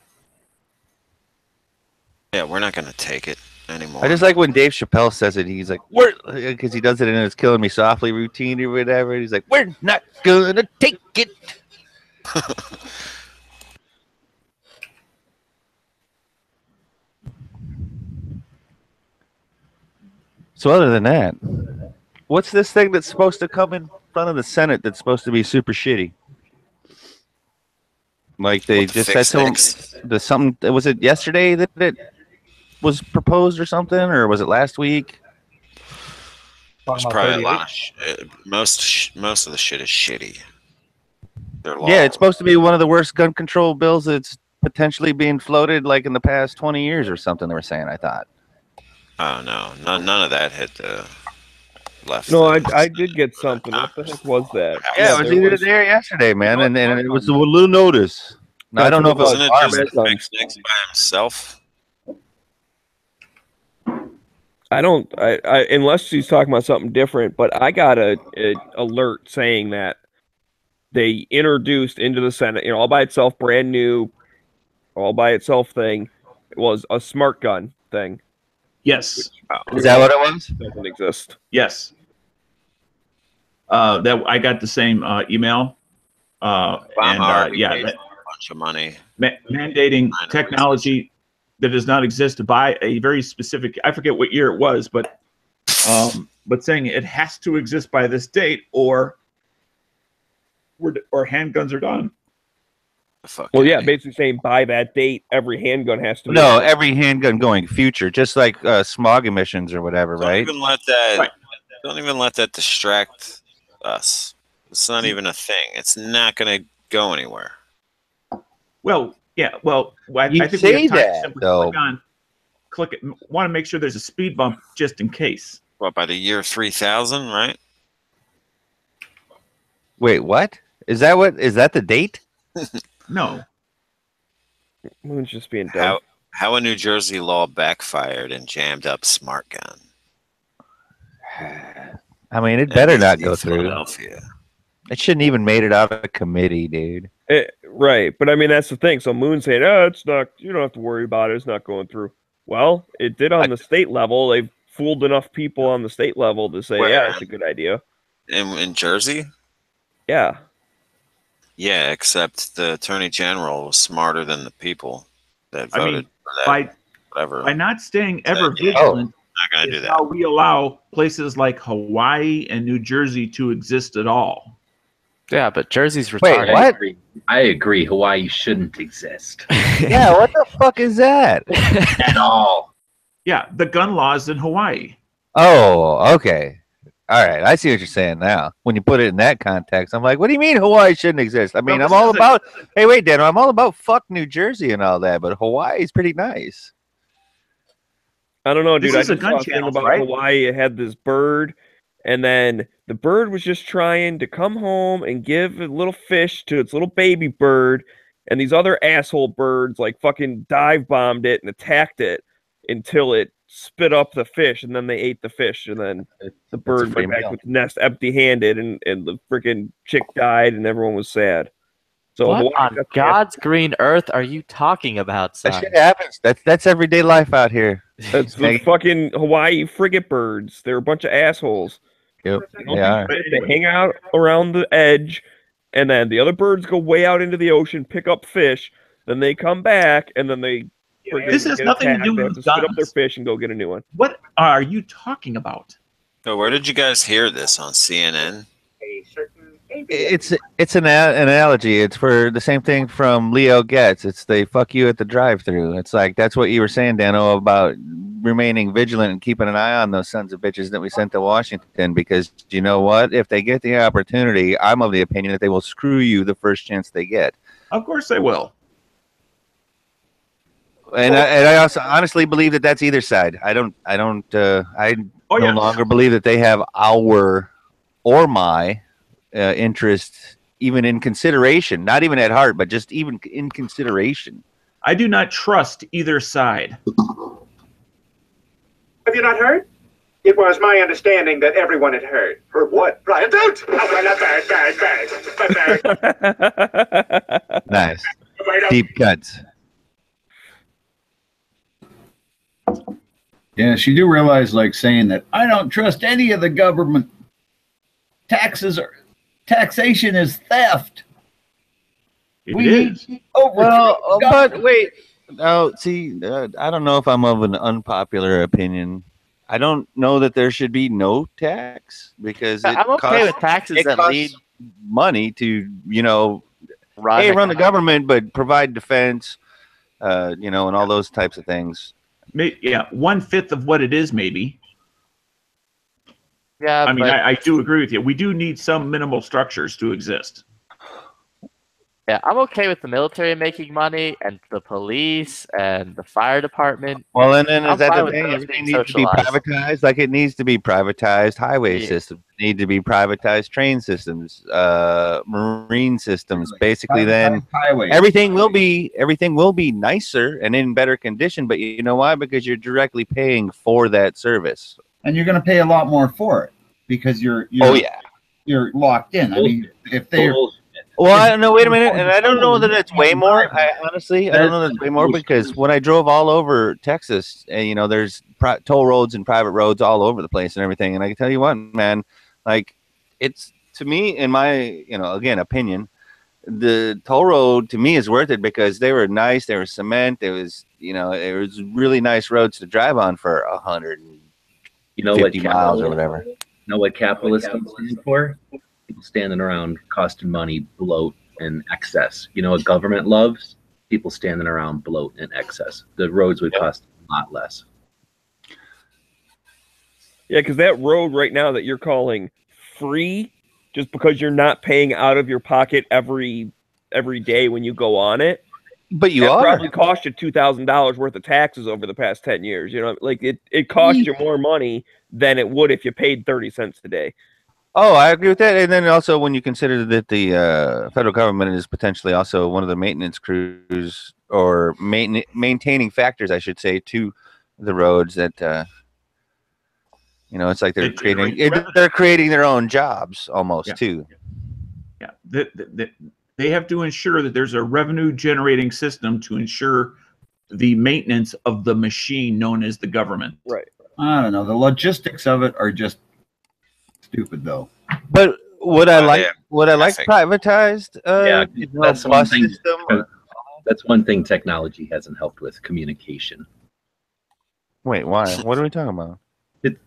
Yeah, we're not gonna take it anymore. I just like when Dave Chappelle says it. He's like, "We're," because he does it in his "Killing Me Softly" routine or whatever. He's like, "We're not gonna take it." So other than that, what's this thing that's supposed to come in front of the Senate that's supposed to be super shitty? Like they just said something. Was it yesterday that it was proposed or something, or was it last week? There's probably a lot of most of the shit is shitty. Yeah, it's supposed to be one of the worst gun control bills that's potentially being floated like in the past 20 years or something. They were saying. I thought. Oh no, none of that hit the left. No, I did get something. What the heck was that? Yeah, it was either there yesterday, man, and it was a little notice. Now, I don't know if it was just Fix Nix by himself. I don't. I unless she's talking about something different. But I got a alert saying that they introduced into the Senate, you know, all by itself, brand new, all by itself thing. It was a smart gun thing. Yes. Is that what it was? Doesn't exist. Yes. That I got the same email. Yeah, a bunch of money mandating technology that does not exist by a very specific. I forget what year it was, but saying it has to exist by this date, or handguns are done. Well, yeah, basically saying by that date, every handgun has to be. No, every handgun going future, just like smog emissions or whatever, right? Don't even let that distract us. It's not even a thing. It's not going to go anywhere. Well, yeah. Well, I You think say we have time to that, simply though. click it. Want to make sure there's a speed bump just in case. What, by the year 3000, right? Wait, what? Is that the date? No. Moon's just being dumb. How a New Jersey law backfired and jammed up smart gun. I mean, it better not go through. Philadelphia. It shouldn't even made it out of a committee, dude. Right, but I mean that's the thing. So Moon's saying, "Oh, it's not. You don't have to worry about it. It's not going through." Well, it did on the state level. They've fooled enough people on the state level to say, "Yeah, it's a good idea." In Jersey? Yeah. Yeah, except the Attorney General was smarter than the people that voted for that. By not staying ever vigilant, not going to do that. how we allow places like Hawaii and New Jersey to exist at all. Yeah, but Jersey's retarded. Wait, what? I agree. Hawaii shouldn't exist Yeah, what the fuck is that? at all. Yeah, the gun laws in Hawaii. Oh, okay. All right, I see what you're saying now. When you put it in that context, I'm like, what do you mean Hawaii shouldn't exist? I mean, No, I'm this all is about, hey, wait, Dan, I'm all about fuck New Jersey and all that, but Hawaii's pretty nice. I don't know, dude. This is I a just gun saw a thing channel, about right? Hawaii. It had this bird, and then the bird was just trying to come home and give a little fish to its little baby bird, and these other asshole birds like fucking dive bombed it and attacked it until it spit up the fish, and then they ate the fish, and then the bird free went back meal. with the nest empty-handed, and the freaking chick died, and everyone was sad. So What Hawaii on got the- God's green earth are you talking about, That son? shit happens. That's everyday life out here. That's the fucking Hawaii frigate birds. They're a bunch of assholes. Yep, They don't they do are. shit. They hang out around the edge, and then the other birds go way out into the ocean, pick up fish, then they come back, and then they friggin' This has get nothing to attacked. do They with have to spit up their guns. fish and go get a new one. What are you talking about? So where did you guys hear this? On CNN? It's an analogy. It's for the same thing from Leo Getz. It's they fuck you at the drive-through. It's like that's what you were saying, Dano, about remaining vigilant and keeping an eye on those sons of bitches that we sent to Washington. Because you know what? If they get the opportunity, I'm of the opinion that they will screw you the first chance they get. Of course they will. And I also honestly believe that that's either side. I no longer believe that they have our or my interest even in consideration, not even at heart, but just even in consideration. I do not trust either side. Have you not heard? It was my understanding that everyone had heard. Heard what? Brian, don't! Nice. Deep cuts. Yes, you do realize, like saying that I don't trust any of the government. Taxation is theft. It is. Well, but wait. Oh, see, I don't know if I'm of an unpopular opinion. I don't know that there should be no tax because I'm okay with taxes that lead money to, you know, run run the government, but provide defense, you know, and all those types of things. Yeah, 1/5 of what it is, maybe. Yeah, I mean, I do agree with you. We do need some minimal structures to exist. Yeah, I'm okay with the military making money and the police and the fire department. Well, and then I'm is that fine the with thing? those Everything being needs to be socialized. privatized. Like it needs to be privatized. Highway systems need to be privatized. Train systems, marine systems. Basically, then everything will be nicer and in better condition. But you know why? Because you're directly paying for that service, and you're going to pay a lot more for it because you're locked in. I mean, if they're well, I don't know. Wait a minute, and I don't know that it's way more. I honestly, I don't know that it's way more because when I drove all over Texas, and you know, there's toll roads and private roads all over the place and everything. And I can tell you what, man, like it's to me, in my, you know, again, opinion, the toll road to me is worth it because they were nice. They were cement. It was, you know, it was really nice roads to drive on for 150 miles or whatever. You know what capitalism stands for? People standing around costing money, bloat, and excess. You know what government loves? People standing around, bloat, and excess. The roads would cost a lot less. Yeah, because that road right now that you're calling free, just because you're not paying out of your pocket every day when you go on it. But you that are probably cost you $2,000 worth of taxes over the past 10 years. You know, like it costs you more money than it would if you paid 30 cents a day. Oh, I agree with that. And then also when you consider that the federal government is potentially also one of the maintenance crews or maintaining factors, I should say, to the roads that, you know, it's like they're creating their own jobs almost too. Yeah. They have to ensure that there's a revenue generating system to ensure the maintenance of the machine known as the government. Right. I don't know. The logistics of it are just stupid, though. But would I like privatized? That's one thing. That's one thing technology hasn't helped with: communication. Wait, why? What are we talking about?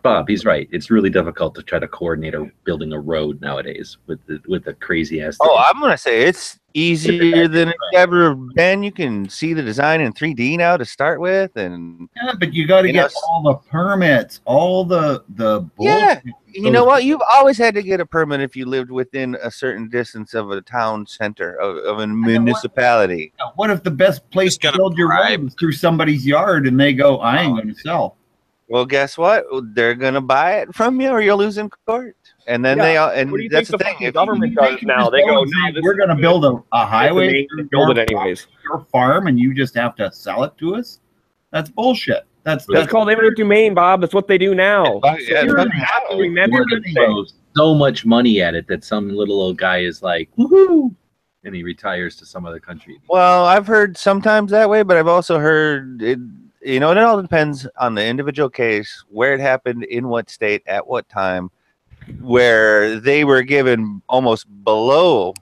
Bob, he's right. It's really difficult to try to coordinate building a road nowadays with the crazy ass. Oh, I'm gonna say it's easier than it's ever been. You can see the design in 3D now to start with, and yeah, but you got to get all the permits, all the yeah. You know what? You've always had to get a permit if you lived within a certain distance of a town center of a municipality. What if the best place to build your road is through somebody's yard, and they go, "I ain't going to sell." Well, guess what? They're gonna buy it from you, or you'll lose in court. And then that's the thing. If government does now, they go, "No, we're gonna build a highway, build it anyways. Your farm, and you just have to sell it to us." That's bullshit. That's called eminent domain, Bob. That's what they do now. Throw so much money at it that some little old guy is like, "Woohoo!" and he retires to some other country. Well, I've heard sometimes that way, but I've also heard it. You know, it all depends on the individual case, where it happened, in what state, at what time, where they were given almost below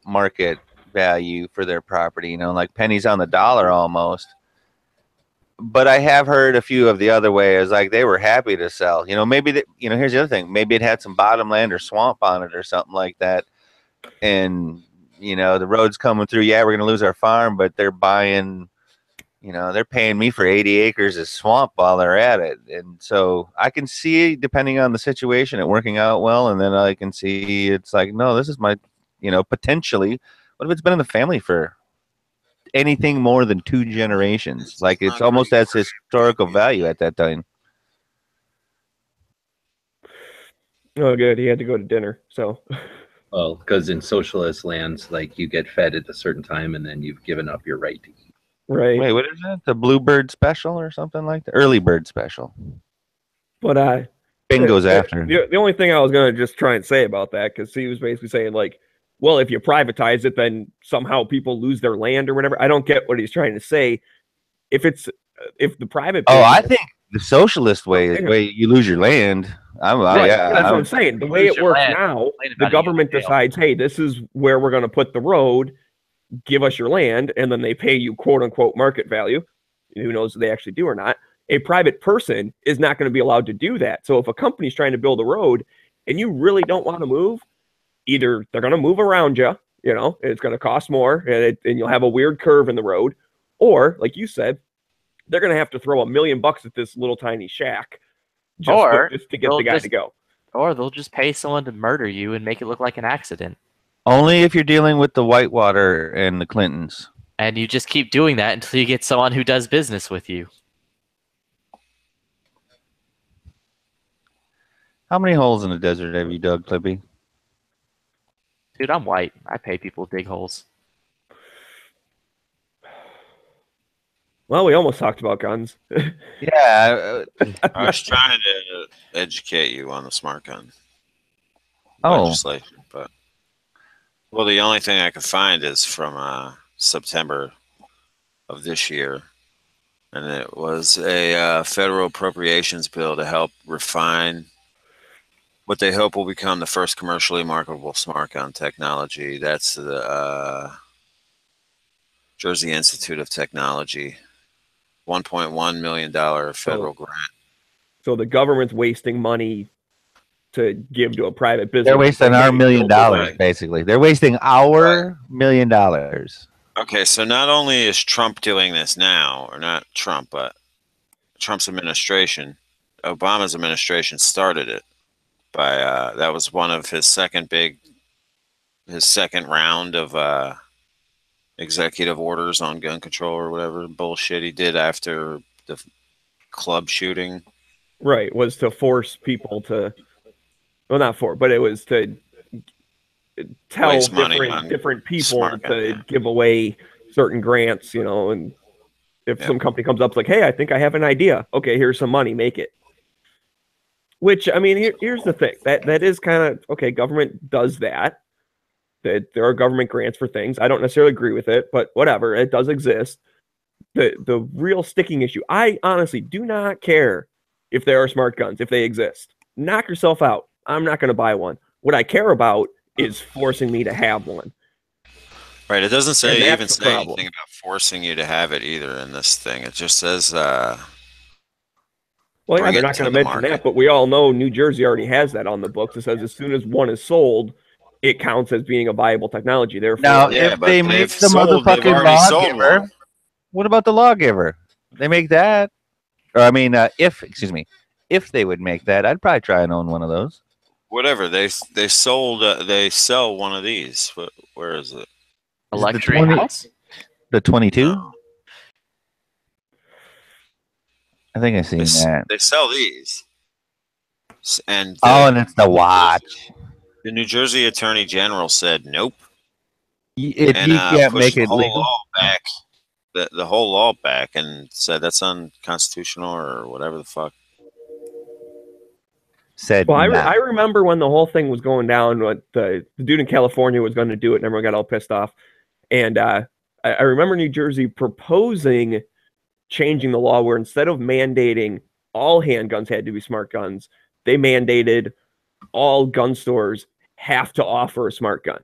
market value for their property, you know, like pennies on the dollar almost. But I have heard a few of the other way is like they were happy to sell. You know, maybe, you know, here's the other thing. Maybe it had some bottomland or swamp on it or something like that. And, you know, the road's coming through. Yeah, we're going to lose our farm, but they're buying... You know, they're paying me for 80 acres of swamp while they're at it. And so I can see, depending on the situation, it working out well. And then I can see it's like, no, this is my, you know, potentially, what if it's been in the family for anything more than 2 generations? Like it's almost has historical value at that time. Oh, good. He had to go to dinner. So Well, because in socialist lands, like you get fed at a certain time, and then you've given up your right to eat. Right. Wait, what is that? The Bluebird special or something like that? Early bird special. But Bing goes after. The only thing I was gonna just try and say about that, because he was basically saying like, well, if you privatize it, then somehow people lose their land or whatever. I don't get what he's trying to say. If the private I think the socialist way is the way you lose your land. Right. Yeah, That's what I'm saying. The way it works now, the government decides, hey, this is where we're going to put the road. Give us your land, and then they pay you quote unquote market value. Who knows if they actually do or not? A private person is not going to be allowed to do that. So if a company's trying to build a road and you really don't want to move, either they're going to move around you, it's going to cost more, and you'll have a weird curve in the road, or like you said, they're going to have to throw $1 million at this little tiny shack just to get the guy to go. Or they'll just pay someone to murder you and make it look like an accident. Only if you're dealing with the Whitewater and the Clintons. And you just keep doing that until you get someone who does business with you. How many holes in the desert have you dug, Clippy? Dude, I'm white. I pay people to dig holes. Well, we almost talked about guns. Yeah. I was trying to educate you on the smart gun legislation, but the only thing I could find is from September of this year, and it was a federal appropriations bill to help refine what they hope will become the first commercially marketable smart gun technology. That's the Jersey Institute of Technology. $1.1 million federal grant. So the government's wasting money to give to a private business. They're wasting our $1 million, basically. They're wasting our $1 million. Okay, so not only is Trump doing this now, or not Trump, but Trump's administration, Obama's administration started it by that was one of his second round of executive orders on gun control or whatever bullshit he did after the club shooting. Right, was to force people to, well, not for, but it was to tell different people to give away certain grants, and if some company comes up like, hey, I think I have an idea. Okay, here's some money, make it. Which, I mean, here's the thing. That is kind of, okay, government does that. That there are government grants for things. I don't necessarily agree with it, but whatever, it does exist. The real sticking issue, I honestly do not care if there are smart guns, if they exist. Knock yourself out. I'm not going to buy one. What I care about is forcing me to have one. Right. It doesn't say anything about forcing you to have it either in this thing. It just says well, yeah, they're not going to mention that, but we all know New Jersey already has that on the books. It says as soon as one is sold, it counts as being a viable technology. Therefore, now, if they make the motherfucking lawgiver, what about the lawgiver? They make that, or I mean, if they would make that, I'd probably try and own one of those. Whatever they sell one of these. Where is it? Electric house. The 22. I think I've seen that. They sell these, and and it's the watch. The New Jersey Attorney General said nope. You can't make it legal. The whole law back and said that's unconstitutional or whatever the fuck. Said well, I remember when the whole thing was going down, what the dude in California was going to do it, and everyone got all pissed off. And I remember New Jersey proposing changing the law where instead of mandating all handguns had to be smart guns, they mandated all gun stores have to offer a smart gun,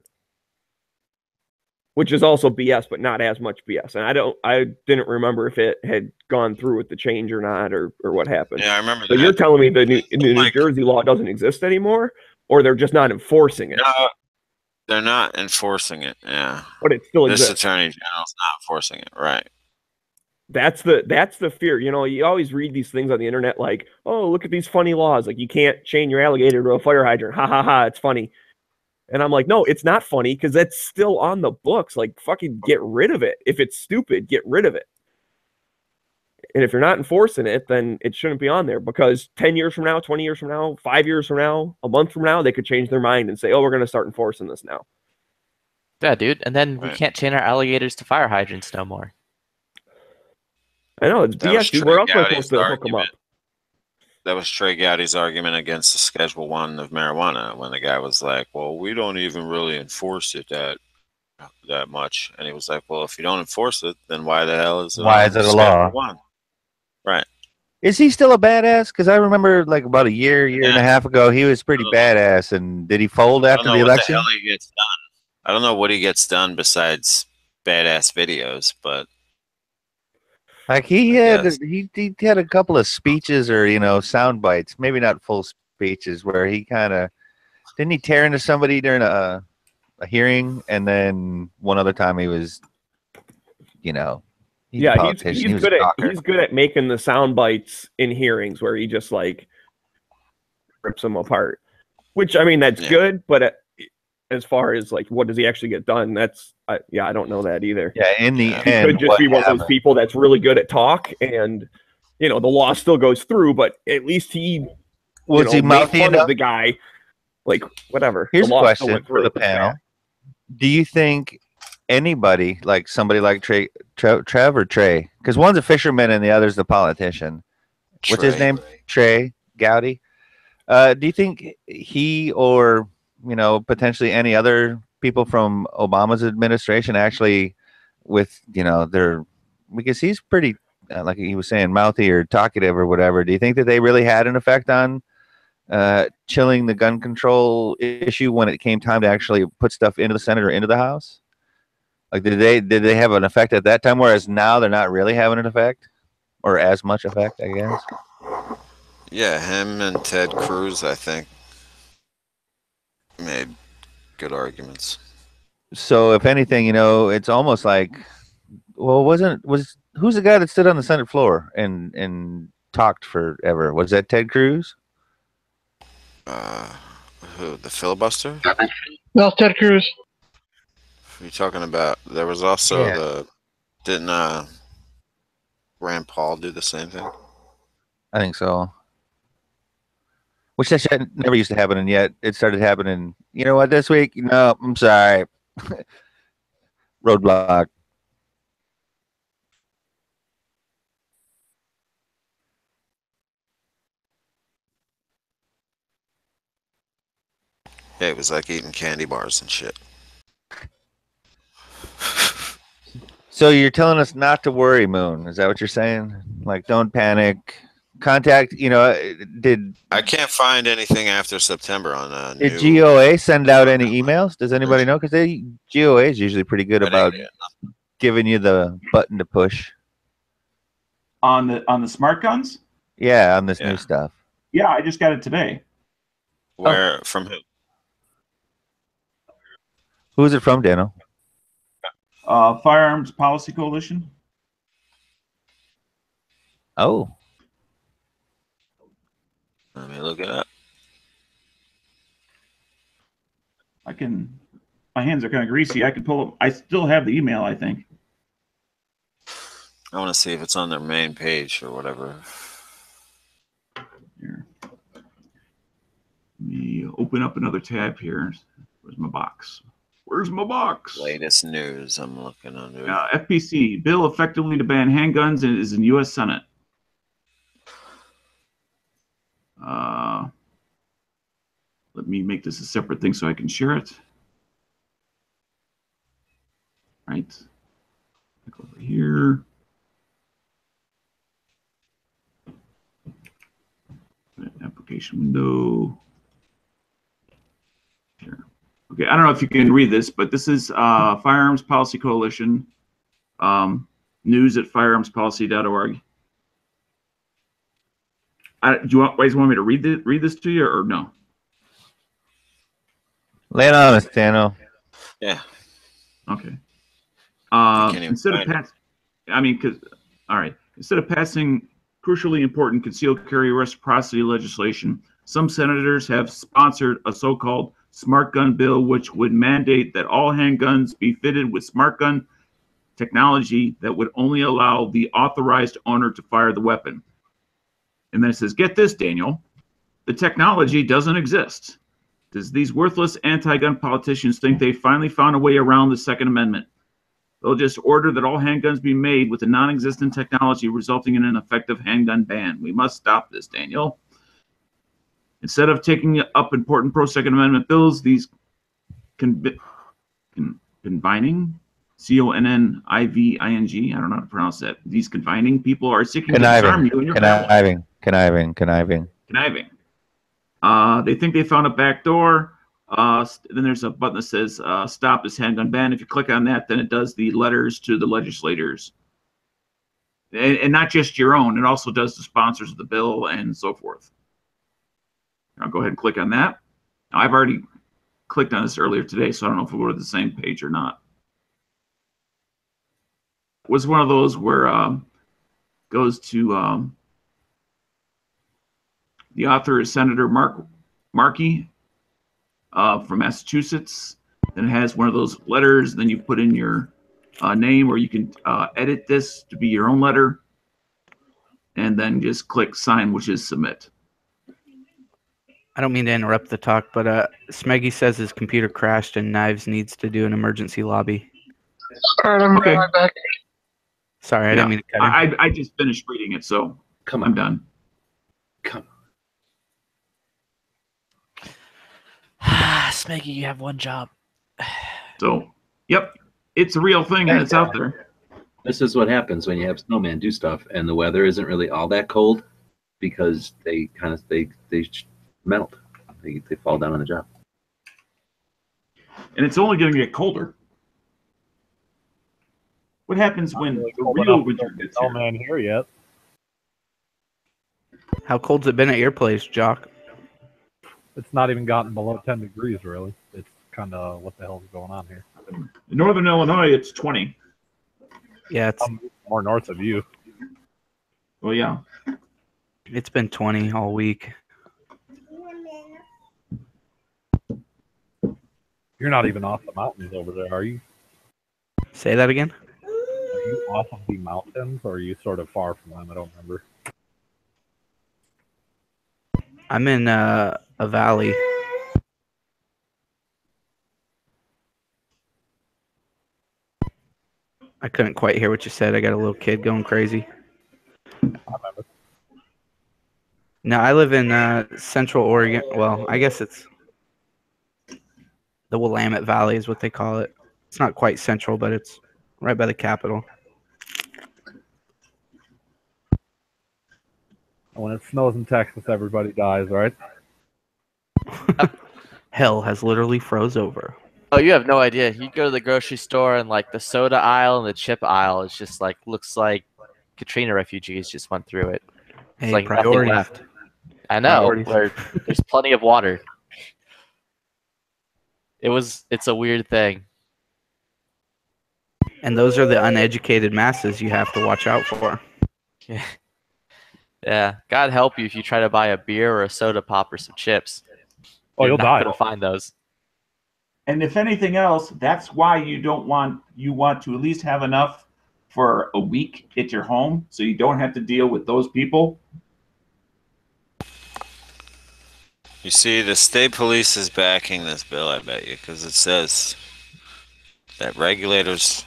which is also BS, but not as much BS. And I didn't remember if it had gone through with the change or not, or what happened. Yeah, I remember. So you're telling me the New Jersey law doesn't exist anymore, or they're just not enforcing it? No, they're not enforcing it. Yeah, but it still exists. This Attorney General's not enforcing it, right? That's the fear. You always read these things on the internet like, oh, look at these funny laws. Like you can't chain your alligator to a fire hydrant. Ha ha ha. It's funny. And I'm like, no, it's not funny because that's still on the books. Like fucking get rid of it. If it's stupid, get rid of it. And if you're not enforcing it, then it shouldn't be on there, because 10 years from now, 20 years from now, 5 years from now, a month from now, they could change their mind and say, oh, we're going to start enforcing this now. Yeah, dude. And then we can't chain our alligators to fire hydrants no more. I know, it's BS, dude. Where else am I supposed to hook them up? That was Trey Gowdy's argument against the Schedule 1 of marijuana, when the guy was like, well, we don't even really enforce it that much. And he was like, well, if you don't enforce it, then why the hell is it a law? 1? Right. Is he still a badass? Because I remember like about a year and a half ago, he was pretty badass. And did he fold after the election? What the hell he gets done. I don't know what he gets done besides badass videos, but like he had a couple of speeches or sound bites, maybe not full speeches, where he kind of didn't he tear into somebody during a hearing, and then one other time he was, he's good at making the sound bites in hearings where he just like rips them apart. Which, I mean, that's good, but as far as like what does he actually get done, I don't know that either. Yeah, in the he end, could just be one of those people that's really good at talk, and the law still goes through, but at least he was he made mouthy fun enough? of the guy, like whatever. Here's a question for the panel: do you think anybody, like somebody like Trev or Trey, because one's a fisherman and the other's the politician? What's his name? Trey Gowdy. Do you think he or potentially any other people from Obama's administration actually with, because he's pretty, like he was saying, mouthy or talkative or whatever. Do you think that they really had an effect on chilling the gun control issue when it came time to actually put stuff into the Senate or into the House? Like, did they have an effect at that time, whereas now they're not really having an effect or as much effect, I guess? Yeah, him and Ted Cruz, I think, made good arguments. So if anything, it's almost like, well, who's the guy that stood on the Senate floor and talked forever? Was that Ted Cruz? Who, the filibuster? No, Ted Cruz. What are you talking about? There was also didn't Rand Paul do the same thing? I think so. Which that shit never used to happen, and yet it started happening. You know what? This week, no, I'm sorry. Roadblock. Yeah, it was like eating candy bars and shit. So you're telling us not to worry, Moon? Is that what you're saying? Like, don't panic. Contact, did I can't find anything after September on did GOA send out any emails? Does anybody know? Because GOA is usually pretty good about giving you the button to push on the smart guns. Yeah, on this new stuff. Yeah, I just got it today. Where from who? Who's it from, Dano? Firearms Policy Coalition. Oh. Let me look it up. My hands are kind of greasy. I can pull up. I still have the email, I think. I want to see if it's on their main page or whatever. Here. Let me open up another tab here. Where's my box? Where's my box? Latest news. I'm looking under. FPC bill effectively to ban handguns is in U.S. Senate. Let me make this a separate thing so I can share it. Right. Click over here. Application window. Here. Okay, I don't know if you can read this, but this is Firearms Policy Coalition, news at firearmspolicy.org. Do you guys want me to read this to you or no? Lay it on us, Dano. Yeah. Okay. Instead of passing crucially important concealed carry reciprocity legislation, some senators have sponsored a so-called smart gun bill, which would mandate that all handguns be fitted with smart gun technology that would only allow the authorized owner to fire the weapon. And then it says, get this, Daniel, the technology doesn't exist. Does these worthless anti-gun politicians think they finally found a way around the Second Amendment? They'll just order that all handguns be made with a non-existent technology, resulting in an effective handgun ban. We must stop this, Daniel. Instead of taking up important pro-Second Amendment bills, these convining, C-O-N-N-I-V-I-N-G, I don't know how to pronounce that. These confining people are seeking to disarm you and your family. Conniving. Conniving. They think they found a back door. Then there's a button that says stop this handgun ban. If you click on that, then it does the letters to the legislators. And not just your own. It also does the sponsors of the bill and so forth. I'll go ahead and click on that. Now, I've already clicked on this earlier today, so I don't know if we'll go to the same page or not. It was one of those where goes to the author is Senator Markey from Massachusetts. Then it has one of those letters. Then you put in your name, or you can edit this to be your own letter, and then just click sign, which is submit. I don't mean to interrupt the talk, but Smeggy says his computer crashed and Knives needs to do an emergency lobby. All right, I'm right back. Sorry, I didn't mean to cut him. I just finished reading it, so I'm done. Come on. Smeggy, you have one job. So, yep, it's a real thing and it's out there. This is what happens when you have snowman do stuff and the weather isn't really all that cold, because they melt. They fall down on the job. And it's only going to get colder. What happens when the real winter gets here? Man here yet. How cold's it been at your place, Jock? It's not even gotten below 10 degrees, really. It's kind of what the hell is going on here. In Northern Illinois, it's 20. Yeah, it's more north of you. Well, yeah. It's been 20 all week. You're not even off the mountains over there, are you? Say that again? Are you off of the mountains, or are you sort of far from them? I don't remember. I'm in a valley. I couldn't quite hear what you said. I got a little kid going crazy. I remember. No, I live in Central Oregon. Well, I guess it's the Willamette Valley is what they call it. It's not quite central, but it's right by the capital. When it snows in Texas, everybody dies, right? Hell has literally froze over. Oh, you have no idea. You go to the grocery store and like the soda aisle and the chip aisle, it's just like looks like Katrina refugees just went through it. It's Hey, like nothing priorities. left. I know. Where there's plenty of water. It's a weird thing. And those are the uneducated masses you have to watch out for. Yeah. God help you if you try to buy a beer or a soda pop or some chips. Oh, you'll You're not die. gonna find those. And if anything else, that's why you want to at least have enough for a week at your home, so you don't have to deal with those people. You see, the state police is backing this bill, I bet you, because it says that regulators